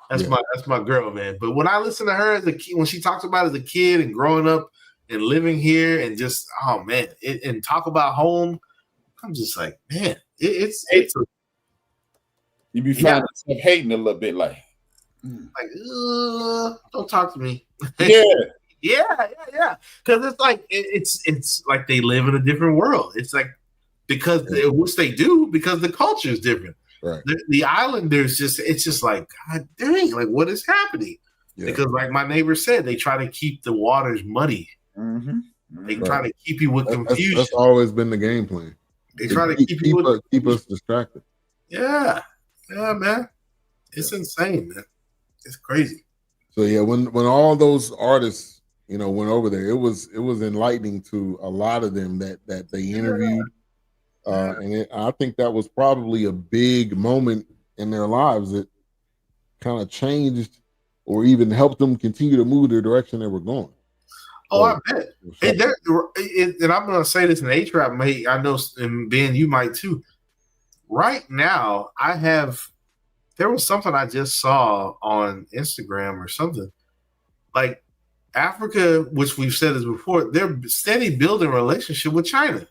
that's my girl, man. But when I listen to her as a kid, when she talks about as a kid and growing up and living here and just and talk about home, I'm just like, man, it's you be finding yourself hating a little bit, like don't talk to me. Yeah, because it's like it's like they live in a different world. It's like because which they do because the culture is different. Right. The islanders it's just like, God dang, like what is happening? Yeah. Because like my neighbor said, they try to keep the waters muddy. Mm-hmm. They try to keep you with confusion. That's always been the game plan. They try to keep us distracted. Yeah, man. It's insane, man. It's crazy. So when all those artists, went over there, it was enlightening to a lot of them that they interviewed. And I think that was probably a big moment in their lives that kind of changed or even helped them continue to move the direction they were going. Oh, I bet. And I'm going to say this in A-Trap, mate. I know, and Ben, you might too. Right now, there was something I just saw on Instagram or something. Like Africa, which we've said this before, they're steady building a relationship with China.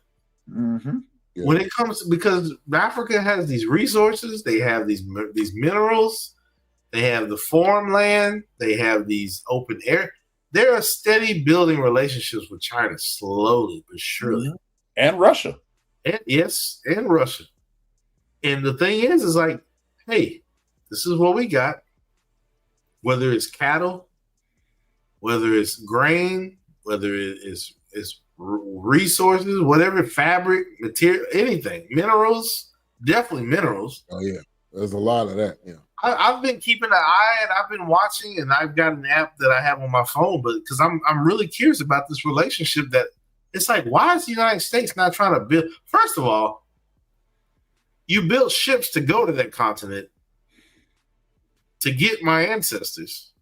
Mm-hmm. Yeah. When it comes because Africa has these resources, they have these minerals, they have the farmland, they have these open air. They're steady building relationships with China slowly but surely, and Russia, and Russia. And the thing is like, hey, this is what we got. Whether it's cattle, whether it's grain, whether it's resources, whatever, fabric, material, anything, minerals, definitely minerals. Oh yeah, there's a lot of that. Yeah, I've been keeping an eye and I've been watching, and I've got an app that I have on my phone, but because I'm really curious about this relationship that it's like, why is the United States not trying to build? First of all, you built ships to go to that continent to get my ancestors,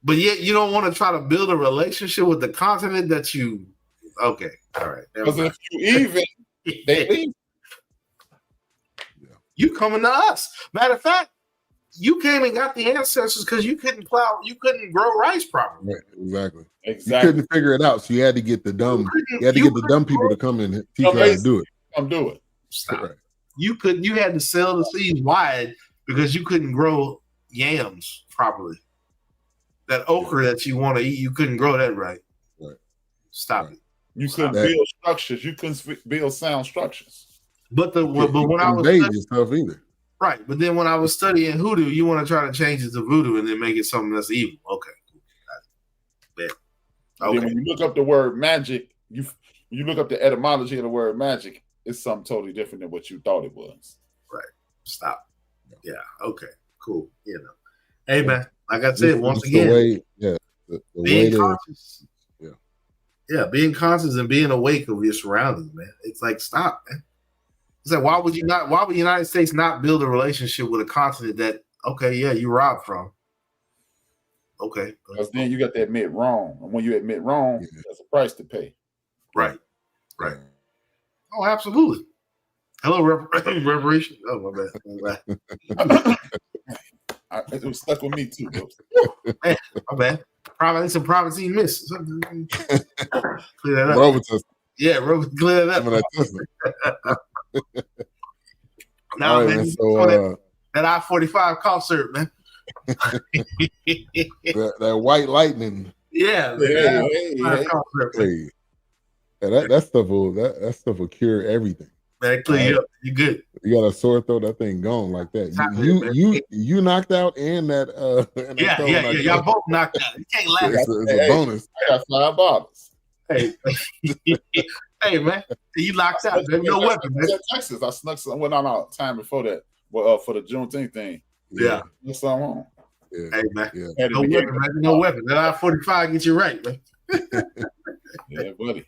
but yet you don't want to try to build a relationship with the continent that you. Okay, all right. Because if you even, they leave. You coming to us. Matter of fact, you came and got the ancestors because you couldn't grow rice properly. Right, exactly. You Exactly. couldn't figure it out, so you had to get the dumb people to come and teach you how to do it. Come do it. Stop. Right. You had to sell the seeds wide because you couldn't grow yams properly. That okra that you want to eat, you couldn't grow that right. Right. Stop it. You couldn't build structures. You couldn't build sound structures. But when I was yourself either. Right, but then when I was studying hoodoo, you want to try to change it to voodoo and then make it something that's evil. Okay, yeah. Okay. Then when you look up the word magic, you look up the etymology of the word magic, it's something totally different than what you thought it was. Right. Stop. Yeah. Okay. Cool. You know. Hey man, like I said, once again, being conscious. Yeah, being conscious and being awake of your surroundings, man. It's like stop, man. It's like why would the United States not build a relationship with a continent that you robbed from? Okay. Because then you got to admit wrong. And when you admit wrong, there's a price to pay. Right. Right. Oh, absolutely. Hello, reparation. Oh, my bad. It was stuck with me too, bro. Man, my bad. Probably some privacy miss. Clear that up. Robotus. Yeah, clear that up. Now, right, man, so, that I-45 concert, man. that white lightning. Yeah, Hey. Yeah, that stuff will cure everything. Man, clear you up. You good. You got a sore throat, that thing gone like that. You knocked out and that Y'all both knocked out. You can't laugh. It's a bonus. I got $5. Hey, hey man, you locked out. There's no weapon, man. Texas, I snuck some. Well, no, time before that. Well, for the Juneteenth thing. Yeah, that's something on. Yeah. Hey man, no weapon, man. No weapon. That I-45 gets you right, man. Yeah, buddy.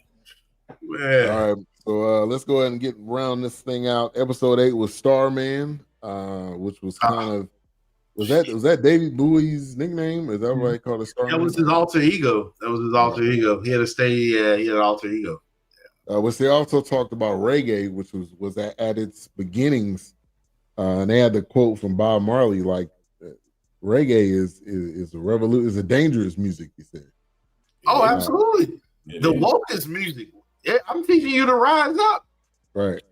Man. All right, so let's go ahead and get round this thing out. Episode 8 was Starman, which was kind of was that David Bowie's nickname? Is that what they call it? Starman? That was his alter ego. He had to stay. He had an alter ego. Which they also talked about reggae, which was at its beginnings, and they had the quote from Bob Marley, like reggae is a revolution, is a dangerous music. He said. Oh, absolutely. The wokest music. Yeah, I'm teaching you to rise up. Right.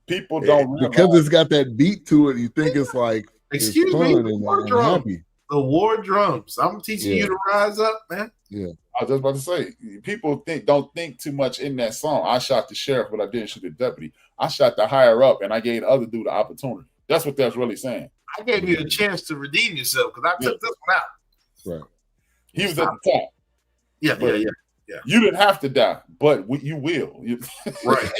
People don't because it's got that beat to it. You think it's like excuse me, the war drums. The war drums. I'm teaching you to rise up, man. Yeah. I was just about to say, people don't think too much in that song. I shot the sheriff, but I didn't shoot the deputy. I shot the higher up, and I gave the other dude the opportunity. That's what that's really saying. I gave you a chance to redeem yourself because I took this one out. Right. He was at the top. Yeah. You didn't have to die, but you will. Right.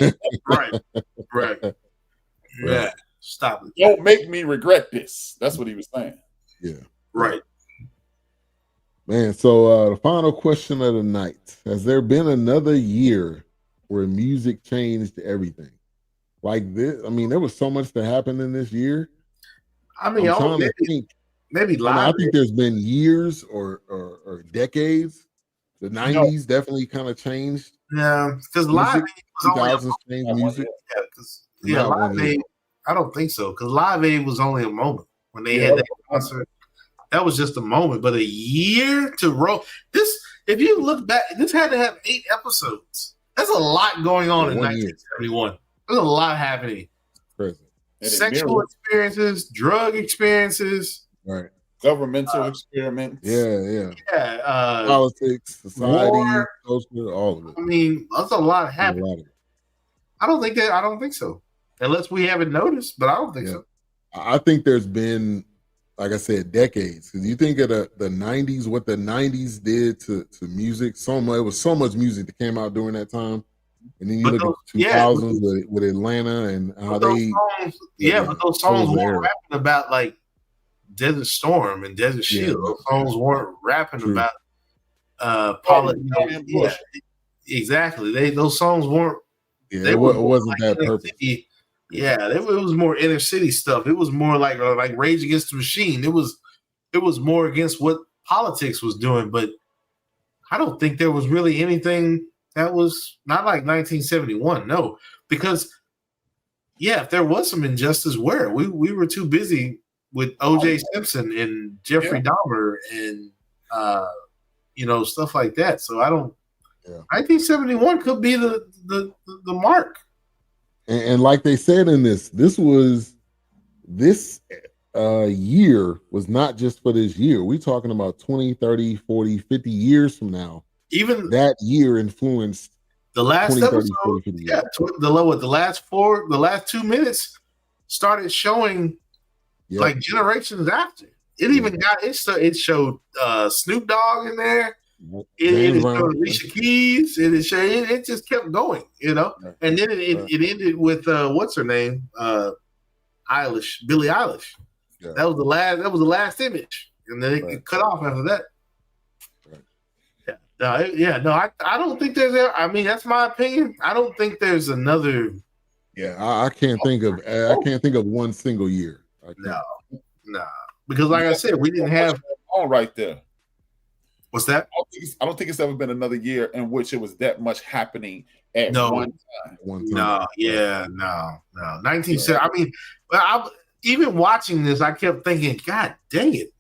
Yeah. Stop it. Don't make me regret this. That's what he was saying. Yeah. Right. Man, so the final question of the night. Has there been another year where music changed everything? Like this? I mean, there was so much that happened in this year. I mean, maybe live. I think there's been years or decades. The 90s definitely kind of changed. Yeah, because Live Aid was 2000s changed music. Live Aid, I don't think so. Because Live Aid was only a moment when they had that concert. That was just a moment, but a year to roll. This, if you look back, this had to have 8 episodes. That's a lot going on in 1971. There's a lot happening. Crazy. Sexual experiences, drug experiences, right? Governmental experiments. Yeah. Yeah. Politics, society, culture, all of it. I mean, that's a lot happening. I don't think so. Unless we haven't noticed, but I don't think so. I think there's been, like I said, decades. Because you think of the 90s, what the 90s did to music. It was so much music that came out during that time. And then you look at the 2000s with Atlanta and how they... but those songs weren't rapping about like Desert Storm and Desert Shield. Those songs weren't rapping True. about Bush. Exactly. Those songs weren't. Yeah, it wasn't that purpose. It was more inner city stuff. It was more like Rage Against the Machine. It was more against what politics was doing. But I don't think there was really anything that was not like 1971. No, because if there was some injustice, where we were too busy with O.J. Simpson and Jeffrey Dahmer and stuff like that. So I don't. 1971 could be the mark. And like they said in this year was not just for this year. We're talking about 20, 30, 40, 50 years from now. Even that year influenced the last 20, episode. 30, 40, 50 years. The last 2 minutes started showing like generations after. It even got it showed Snoop Dogg in there. It showed Alicia Keys. It just kept going, and then it ended with what's her name, Billie Eilish. Yeah. That was the last image, and then it cut off after that. Right. I don't think there's. I mean, that's my opinion. I don't think there's another. Yeah, I can't think of one single year. No, because like I said, we didn't have all right there. What's that? I don't think it's ever been another year in which it was that much happening at one time. No. 1970. I mean, even watching this, I kept thinking, God dang it.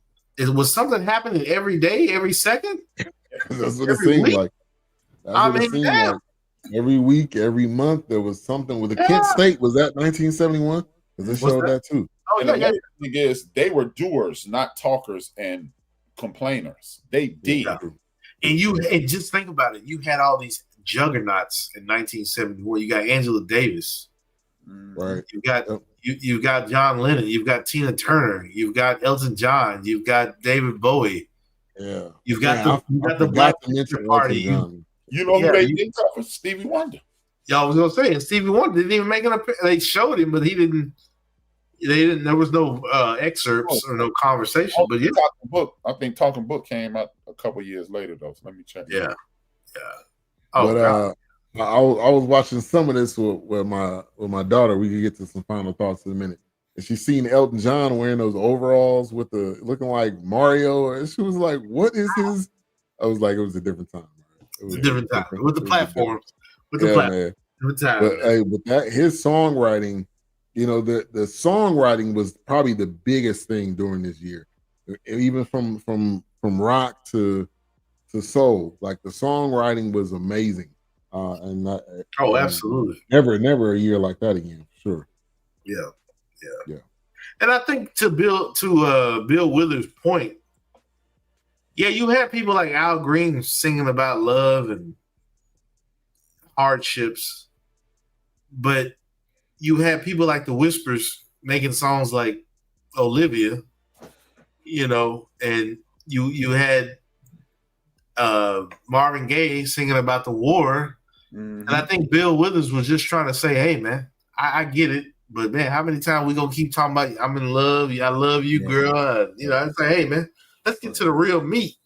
Was something happening every day, every second? That's what it seemed like. Like. Every week, every month, there was something with the Kent State. Was that 1971? Because it showed that too. Oh, the thing is, they were doers, not talkers and complainers. They did. And just think about it. You had all these juggernauts in 1971. You got Angela Davis. Right. You've got John Lennon. You've got Tina Turner. You've got Elton John. You've got David Bowie. Yeah. You've got the Black Panther Party. You know who they did for? Stevie Wonder. Yeah, I was gonna say, and Stevie Wonder didn't even make an appearance. They showed him, but he didn't. They didn't. There was no excerpts or no conversation. But I think Talking Book came out a couple years later, though. So let me check. Yeah. Oh, but I was watching some of this with my daughter. We could get to some final thoughts in a minute. And she seen Elton John wearing those overalls with the looking like Mario, and she was like, "What is his?" I was like, "It was a different time. It was a different time with the platforms, with the platform." But his songwriting. The songwriting was probably the biggest thing during this year, even from rock to soul. Like the songwriting was amazing, absolutely, never a year like that again. Sure. Yeah. And I think to Bill Withers' point, you had people like Al Green singing about love and hardships, but you had people like the Whispers making songs like Olivia, and you had Marvin Gaye singing about the war. Mm-hmm. And I think Bill Withers was just trying to say, hey, man, I get it. But, man, how many times we going to keep talking about I'm in love, I love you, girl? I say, hey, man, let's get to the real meat.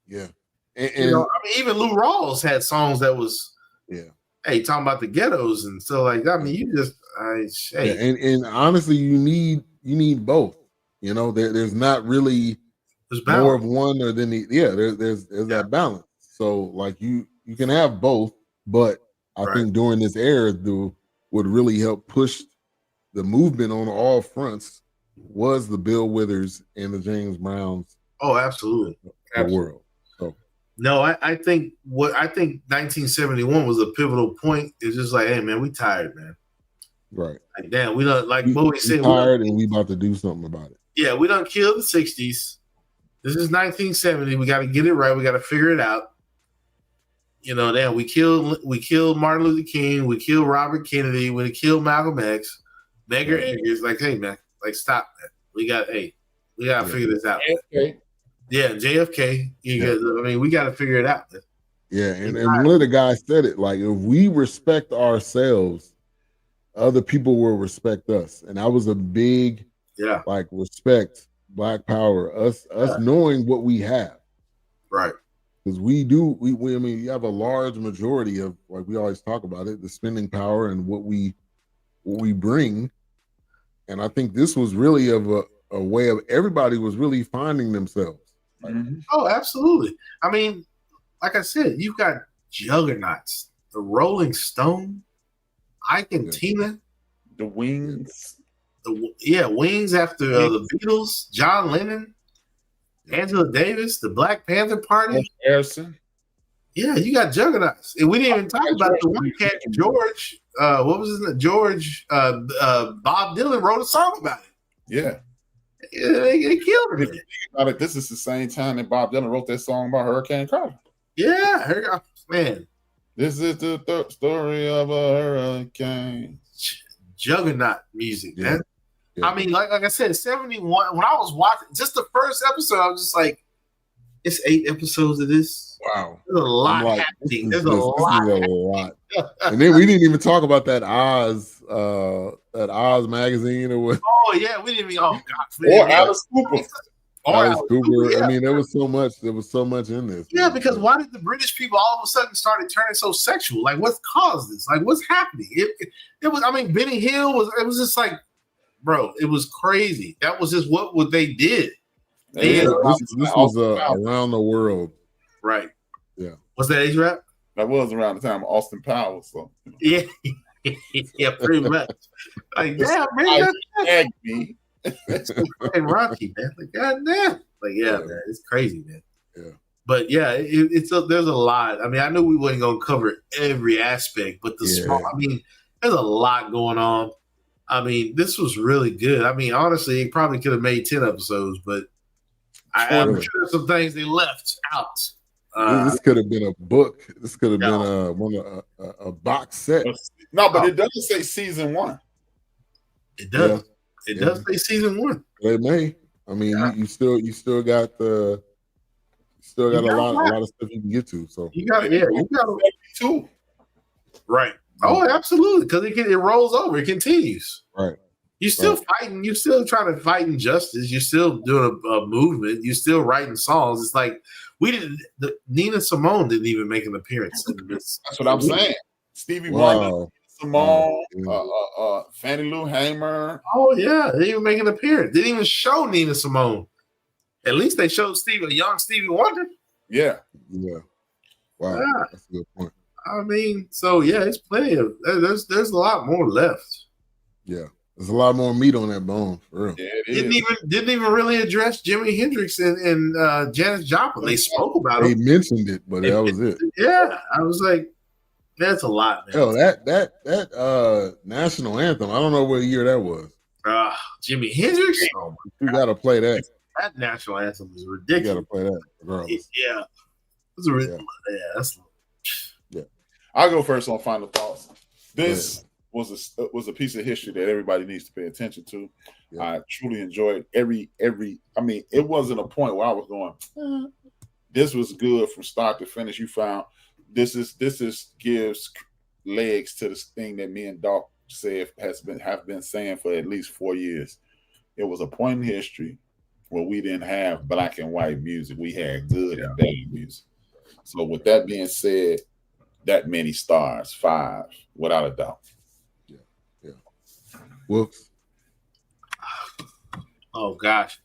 Yeah. Even Lou Rawls had songs that was, hey, talking about the ghettos and stuff like that. I mean, you just, and honestly, you need both. There's not really more of one or than there's that balance. So like you can have both, but I think during this era, would really help push the movement on all fronts was the Bill Withers and the James Browns. Oh, absolutely. World. So no, I think 1971 was a pivotal point. It's just like, hey man, we tired, man. Right. Like, damn, we done, like Bowie said, tired and we about to do something about it. Yeah, we done killed the 60s. This is 1970. We got to get it right. We got to figure it out. Damn, we killed Martin Luther King. We killed Robert Kennedy. We killed Malcolm X. Medgar Evers, like, hey man, like stop that. We got to figure this out. JFK. Yeah, JFK. We got to figure it out. Man. Yeah, and one of the guys said it, like, if we respect ourselves, other people will respect us. And that was a big respect Black Power, us knowing what we have, right? Because we I mean, you have a large majority of, like we always talk about it, the spending power and what we bring. And I think this was really of a way of everybody was really finding themselves. Oh, absolutely. I mean, like I said, you've got juggernauts, the Rolling Stone, Ike and Tina, the Wings. Wings after the Beatles, John Lennon, Angela Davis, the Black Panther Party. Harrison. Yeah, you got juggernauts. And we didn't even talk about the one cat, George. What was his name? George. Bob Dylan wrote a song about it. Yeah. They killed it. About it. This is the same time that Bob Dylan wrote that song about Hurricane Carter. Yeah, man. This is the story of a hurricane. Juggernaut music, man. Yeah. I mean, like I said, 71. When I was watching just the first episode, I was just like, it's 8 episodes of this. Wow. There's a lot happening. There's a lot. And then we didn't even talk about that Oz magazine or what. Oh yeah, we didn't even. Oh God. Or Alice Cooper. Alice Cooper. Yeah. I mean, there was so much in this. Yeah, because why did the British people all of a sudden started turning so sexual? Like, what's caused this? Like, what's happening? It was. I mean, Benny Hill was. It was just like, bro, it was crazy. That was just what they did. This was around the world. Right. Yeah. Was that age rap? That was around the time of Austin Powers. So, Yeah. Yeah, pretty much. Like, damn, man. Me. It's fucking Rocky, man. Like, goddamn. Like, yeah, man. It's crazy, man. Yeah. But yeah, there's a lot. I mean, I knew we wasn't gonna cover every aspect, but there's a lot going on. I mean, this was really good. I mean, honestly, it probably could have made 10 episodes, but I'm sure there's some things they left out. This could have been a book. This could have been a box set. No, but it doesn't say season 1. It does. Yeah. It does say season 1. It may. I mean, you still got a lot of stuff you can get to. So you got 2. Right. Oh, absolutely. Because it rolls over. It continues. Right. You're still fighting. You're still trying to fight injustice. You're still doing a movement. You're still writing songs. It's like Nina Simone didn't even make an appearance in this. That's what I'm saying. Stevie Wonder, Simone, Fannie Lou Hamer. Oh yeah, they didn't even make an appearance. They didn't even show Nina Simone. At least they showed a young Stevie Wonder. Yeah. Yeah. Wow. Yeah. That's a good point. I mean, so yeah, it's plenty of. There's a lot more left. Yeah. There's a lot more meat on that bone, for real. Yeah, didn't even really address Jimi Hendrix and Janis Joplin. They spoke about it. They mentioned it, but that was it. Yeah, I was like, that's a lot, man. Hell, that national anthem. I don't know what year that was. Jimi Hendrix. Oh you got to play that. That national anthem is ridiculous. You got to play that, regardless. Yeah, yeah. I'll go first on final thoughts. This was a piece of history that everybody needs to pay attention to. Yeah. I truly enjoyed every. I mean, it wasn't a point where I was going, this was good from start to finish. You found this gives legs to this thing that me and Dawk have been saying for at least 4 years. It was a point in history where we didn't have black and white music. We had good and bad music. So with that being said, that many stars, 5, without a doubt. Whoops. Oh gosh.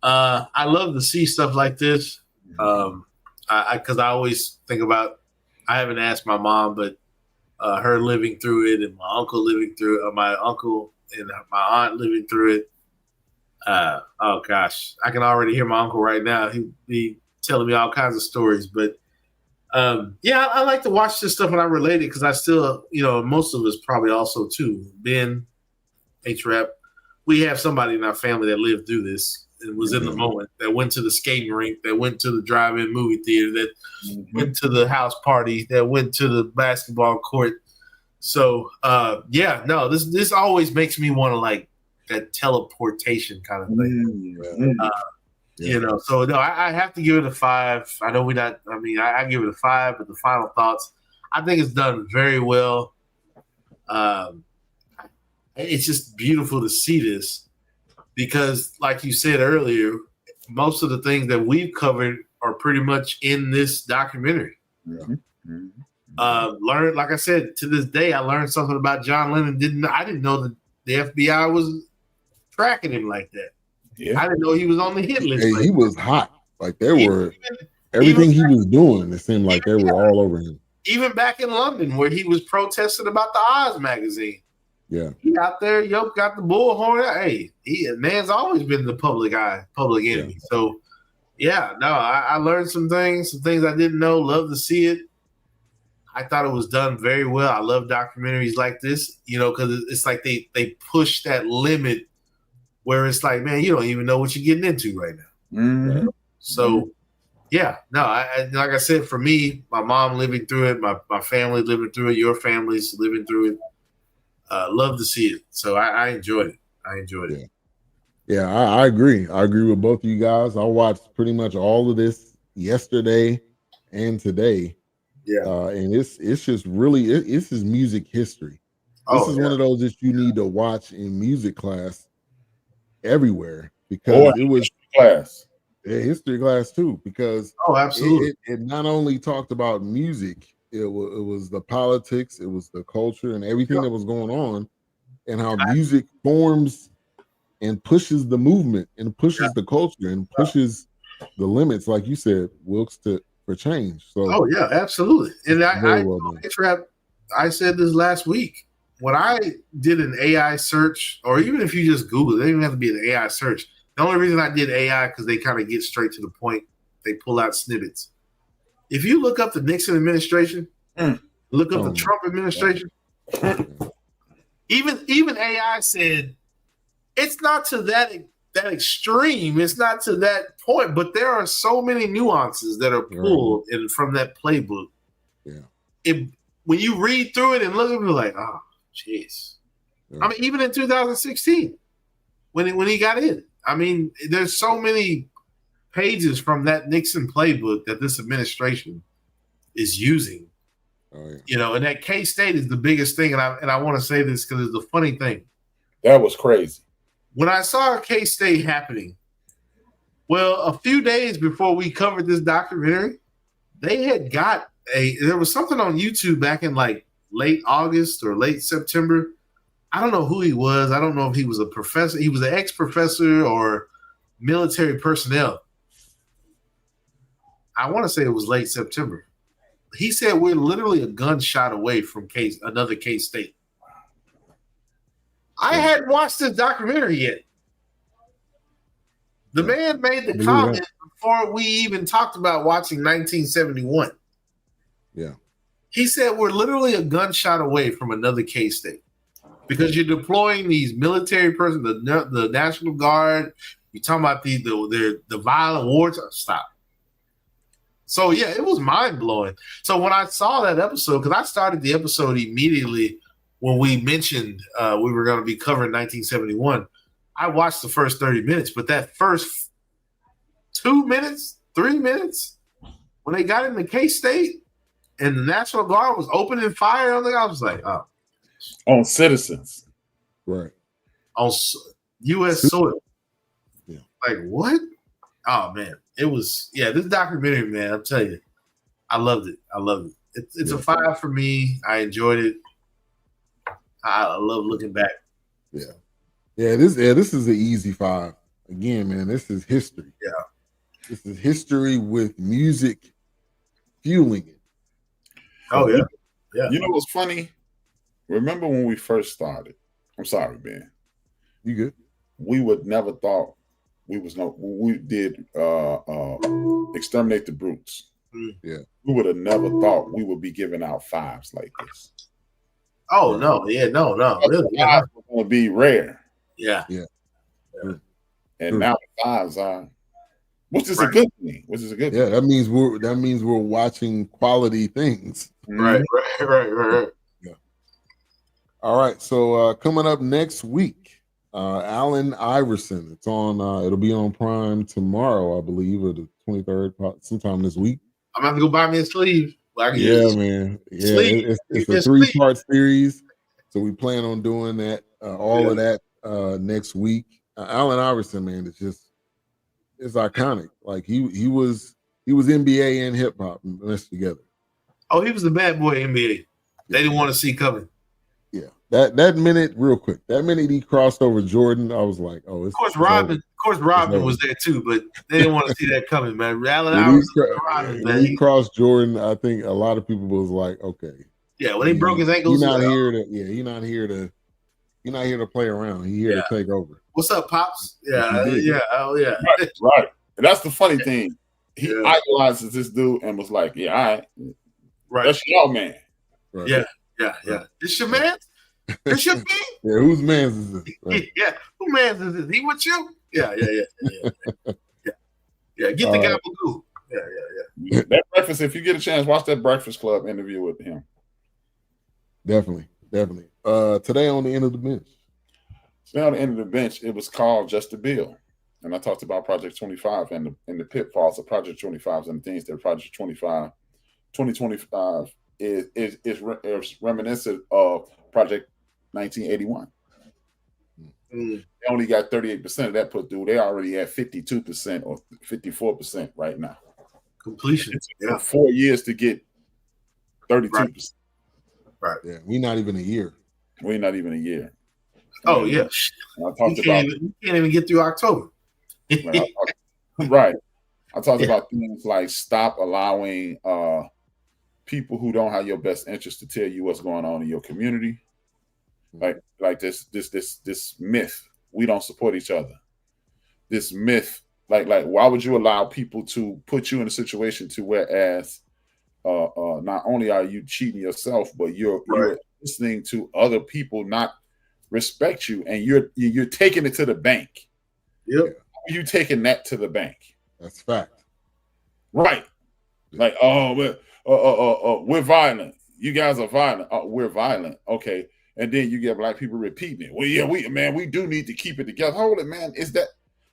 I love to see stuff like this. Because I always think about, I haven't asked my mom, but her living through it and my uncle living through it, my uncle and my aunt living through it. Oh gosh, I can already hear my uncle right now. He'd be telling me all kinds of stories, but I like to watch this stuff when I relate it because I still, most of us probably also too. Ben, H-Rap, we have somebody in our family that lived through this and was in the moment, that went to the skating rink, that went to the drive-in movie theater, that went to the house party, that went to the basketball court. So, this always makes me want to like that teleportation kind of thing. So no, I have to give it a 5. I know I give it a 5, but the final thoughts, I think it's done very well. It's just beautiful to see this. because, like you said earlier, most of the things that we've covered are pretty much in this documentary. Mm-hmm. Mm-hmm. Learned, like I said, to this day, I learned something about John Lennon. I didn't know that the FBI was tracking him like that. Yeah. I didn't know he was on the hit list. Hey, he was hot. Like everything he was doing, it seemed like they were all over him. Even back in London, where he was protesting about the Oz magazine. Yeah. He out there, got the bullhorn. Hey, man's always been the public enemy. Yeah. So, I learned some things I didn't know. Love to see it. I thought it was done very well. I love documentaries like this, because it's like they push that limit where it's like, man, you don't even know what you're getting into right now. Mm-hmm. So, like I said, for me, my mom living through it, my family living through it, your family's living through it. Love to see it. So I enjoyed it. Yeah, I agree. I agree with both of you guys. I watched pretty much all of this yesterday and today. Yeah. And it's just really, this is music history. This is one of those that you need to watch in music class everywhere, because it was history class too, because absolutely, it not only talked about music, it was the politics, it was the culture and everything that was going on, and how music forms and pushes the movement and pushes the culture and pushes the limits, like you said, Wilkes, for change. So absolutely. And I said this last week. When I did an AI search, or even if you just Google it, doesn't even have to be an AI search. The only reason I did AI because they kind of get straight to the point. They pull out snippets. If you look up the Nixon administration, look up the Trump administration, even AI said it's not to that extreme. It's not to that point, but there are so many nuances that are pulled from that playbook. Yeah. When you read through it and look at it, you're like, oh, jeez. Yeah. I mean, even in 2016, when he got in, I mean, there's so many pages from that Nixon playbook that this administration is using. Oh, yeah. And that K-State is the biggest thing. And I want to say this because it's a funny thing. That was crazy. When I saw K-State happening, well, a few days before we covered this documentary, they had there was something on YouTube back in like late August or late September. I don't know who he was. I don't know if he was a professor. He was an ex-professor or military personnel. I want to say it was late September. He said we're literally a gunshot away from another K-State. I hadn't watched this documentary yet. The man made the comment before we even talked about watching 1971. Yeah. He said we're literally a gunshot away from another K-State because you're deploying these military persons, the National Guard. You're talking about the violent wars. Stop. So, yeah, it was mind-blowing. So when I saw that episode, because I started the episode immediately when we mentioned we were going to be covering 1971, I watched the first 30 minutes, but that first 2 minutes, 3 minutes, when they got in the K-State and the National Guard was opening fire on them, I was like, oh. On citizens. Right. On U.S. soil. Yeah. Like, what? Oh, man. It was, this documentary, man, I'll tell you, I loved it. It's a 5 for me. I enjoyed it. I love looking back. Yeah. Yeah, this is an easy 5. Again, man, this is history. Yeah. This is history with music fueling it. Oh, yeah. Yeah. You know what's funny? Remember when we first started? I'm sorry, man. You good? We would never thought we did Exterminate the Brutes. Yeah. We would have never thought we would be giving out 5s like this. Oh, no. Yeah, no. Really? 5s were going to be rare. Yeah. Yeah. And now the 5s are, which is a good thing. Yeah, that means we're watching quality things. Right. Yeah. All right. So coming up next week, Allen Iverson. It's on. It'll be on Prime tomorrow, I believe, or the 23rd, sometime this week. I'm gonna have to go buy me a sleeve. Yeah, man. Yeah, it's a 3-part series, so we plan on doing that. All of that next week. Allen Iverson, man, it's iconic. Like he was NBA and hip hop mixed together. Oh, he was the bad boy NBA. They didn't want to see coming. Yeah, that minute, real quick, that minute he crossed over Jordan, I was like, oh, of course Rodman was there too, but they didn't want to see that coming, man. Allen Iverson, when he crossed Jordan, I think a lot of people was like, okay, yeah, when he broke his ankles, he's not here to play around. He's here to take over. What's up, pops? Yeah, oh yeah, right. And that's the funny thing. He idolizes this dude and was like, yeah, all right. That's your man. Right. Yeah. This your man? This your king? Yeah, whose man's is this? Right. Yeah, whose man's is this? He with you? Yeah. Get the gabagoo. Yeah. That Breakfast, if you get a chance, watch that Breakfast Club interview with him. Definitely. Today on the end of the bench. Today on the end of the bench, it was called Just a Bill. And I talked about Project 25 and the pitfalls of Project 25 and the things that Project 2025 is reminiscent of Project 1981. They only got 38% of that put through. They already at 52% or 54% right now. Completion. It took 4 years to get 32%. Right. Yeah, we're not even a year. Oh, yeah. I talked about you can't even get through October. Right. I talked about things like stop allowing people who don't have your best interest to tell you what's going on in your community. Like this myth, we don't support each other. This myth, like why would you allow people to put you in a situation to whereas not only are you cheating yourself, but you're listening to other people not respect you, and you're taking it to the bank. Yep. You taking that to the bank. That's fact. Right. Like, we're violent. You guys are violent. We're violent. Okay. And then you get black people repeating it. Well, yeah, we do need to keep it together. Hold it, man.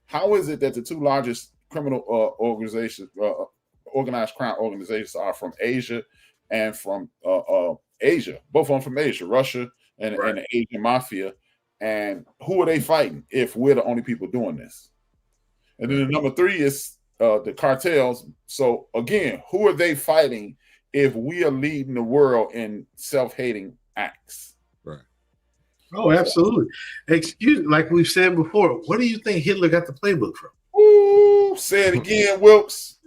How is it that the two largest criminal organizations, organized crime organizations, are from Asia and from Asia? Both of them from Asia, Russia and the Asian mafia. And who are they fighting if we're the only people doing this? And then the number three is the cartels. So again, who are they fighting if we are leading the world in self-hating acts? Right. Oh, absolutely. Like we've said before, what do you think Hitler got the playbook from? Ooh, say it again, Wilkes.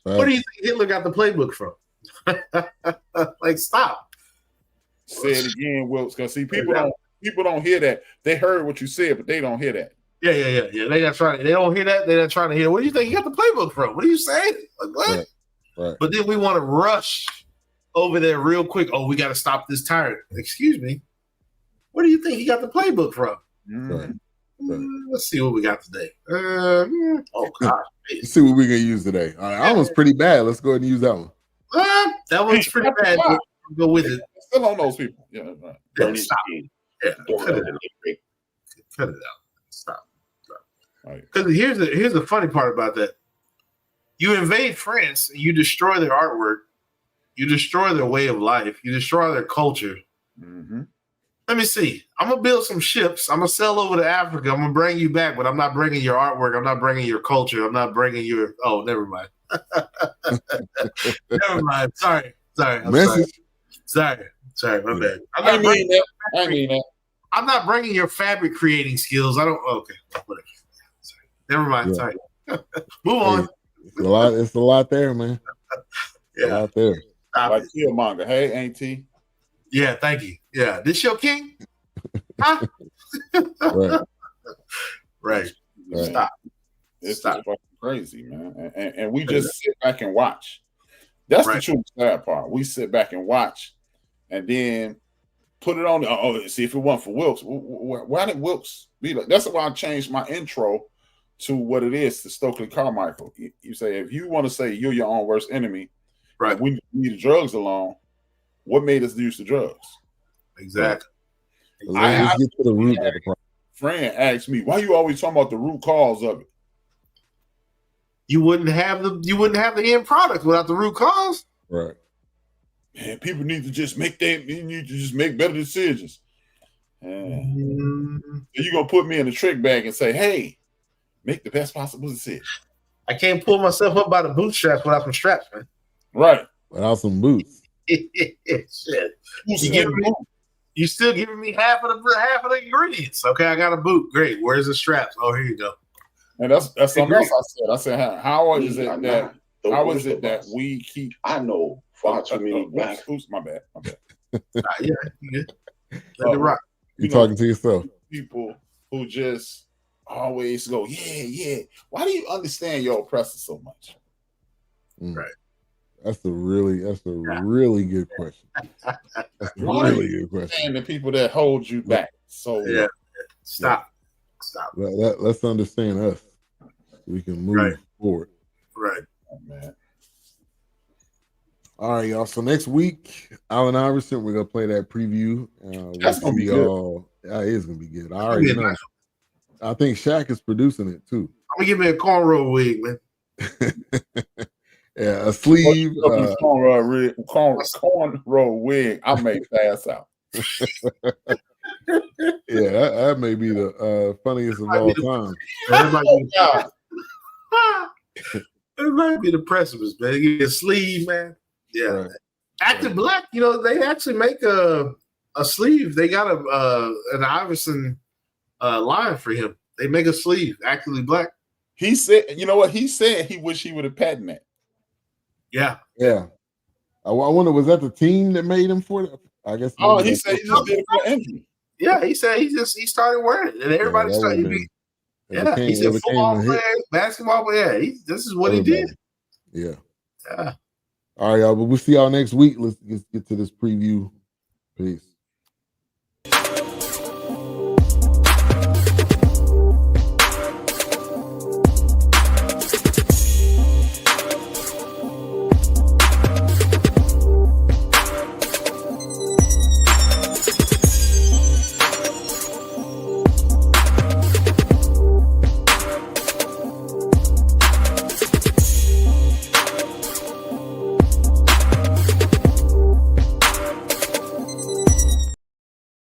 What do you think Hitler got the playbook from? Like, stop. Say it again, Wilkes. Because see, people don't hear that. They heard what you said, but they don't hear that. Yeah. They don't hear that. They're not trying to hear. What do you think you got the playbook from? What are you saying? Like, what? Right. But then we want to rush over there real quick. Oh, we got to stop this tyrant. Excuse me. Where do you think he got the playbook from? Right. Let's see what we got today. Oh gosh. Let's see what we're gonna use today. All right, that one's pretty bad. Let's go ahead and use that one. That one's pretty bad. Go with it. Still on those people. Yeah, right. Stop. Yeah, cut it out. Stop. Because here's the funny part about that. You invade France and you destroy their artwork, you destroy their way of life, you destroy their culture. Mm-hmm. Let me see. I'm gonna build some ships. I'm gonna sail over to Africa. I'm gonna bring you back, but I'm not bringing your artwork. I'm not bringing your culture. I'm not bringing your. Oh, never mind. Never mind. Sorry. Sorry. My bad. I mean that. I'm not bringing your fabric creating skills. I don't. Okay. Whatever. Sorry. Never mind. Yeah. Sorry. Move on. It's a lot there, man. Yeah. A lot there. Like Killmonger. Hey, ain't he? Yeah, thank you. Yeah, this your king? Huh? Right. Stop. It's just fucking crazy, man. And we just sit back and watch. That's the true sad part. We sit back and watch, and then put it on. See if it wasn't for Wilkes. Why did Wilkes be like? That's why I changed my intro to what it is to Stokely Carmichael. You say if you want to say you're your own worst enemy, right? We leave the drugs alone. What made us use the drugs? Exactly. Let's get to the root of the problem. Friend asked me, why you always talking about the root cause of it? You wouldn't have the end product without the root cause. Right. Man, people need to just make better decisions. So you're gonna put me in the trick bag and say, "Hey, make the best possible decision." I can't pull myself up by the bootstraps without some straps, man. Right. Without some boots. Shit. You still giving me half of the ingredients. Okay, I got a boot. Great. Where's the straps? Oh, here you go. And that's something else I said. I said, how is it that we keep? I know far too many black. Oops, my bad. Yeah, you let it rock. You talking to yourself? People who just always go, yeah. Why do you understand your oppressor so much? Right. That's a really good question. That's a really good question. And the people that hold you back. So yeah, stop. Let's understand us. We can move forward. Right. Oh, man. All right, y'all. So next week, Allen Iverson, we're gonna play that preview. That's gonna be good. Yeah, it is gonna be good. I already know. Nice. I think Shaq is producing it too. I'm gonna give me a cornrow wig, man. Yeah, a sleeve. Cornrow wig. I may pass out. Yeah, that may be the funniest of all time. It might be the precipice, man. Give me a sleeve, man. Yeah. Right. Active Black, they actually make a sleeve. They got an Iverson line for him. They make a sleeve, Actively Black. He said, you know what? He said he wish he would have patented that. Yeah. Yeah. I wonder, was that the team that made him for it? I guess. Oh, he said he just did it for injury. Yeah, he said he started wearing it, and everybody started. He said football player, basketball player. This is what he did. Yeah. Yeah. All right, y'all. But we'll see y'all next week. Let's get to this preview. Peace.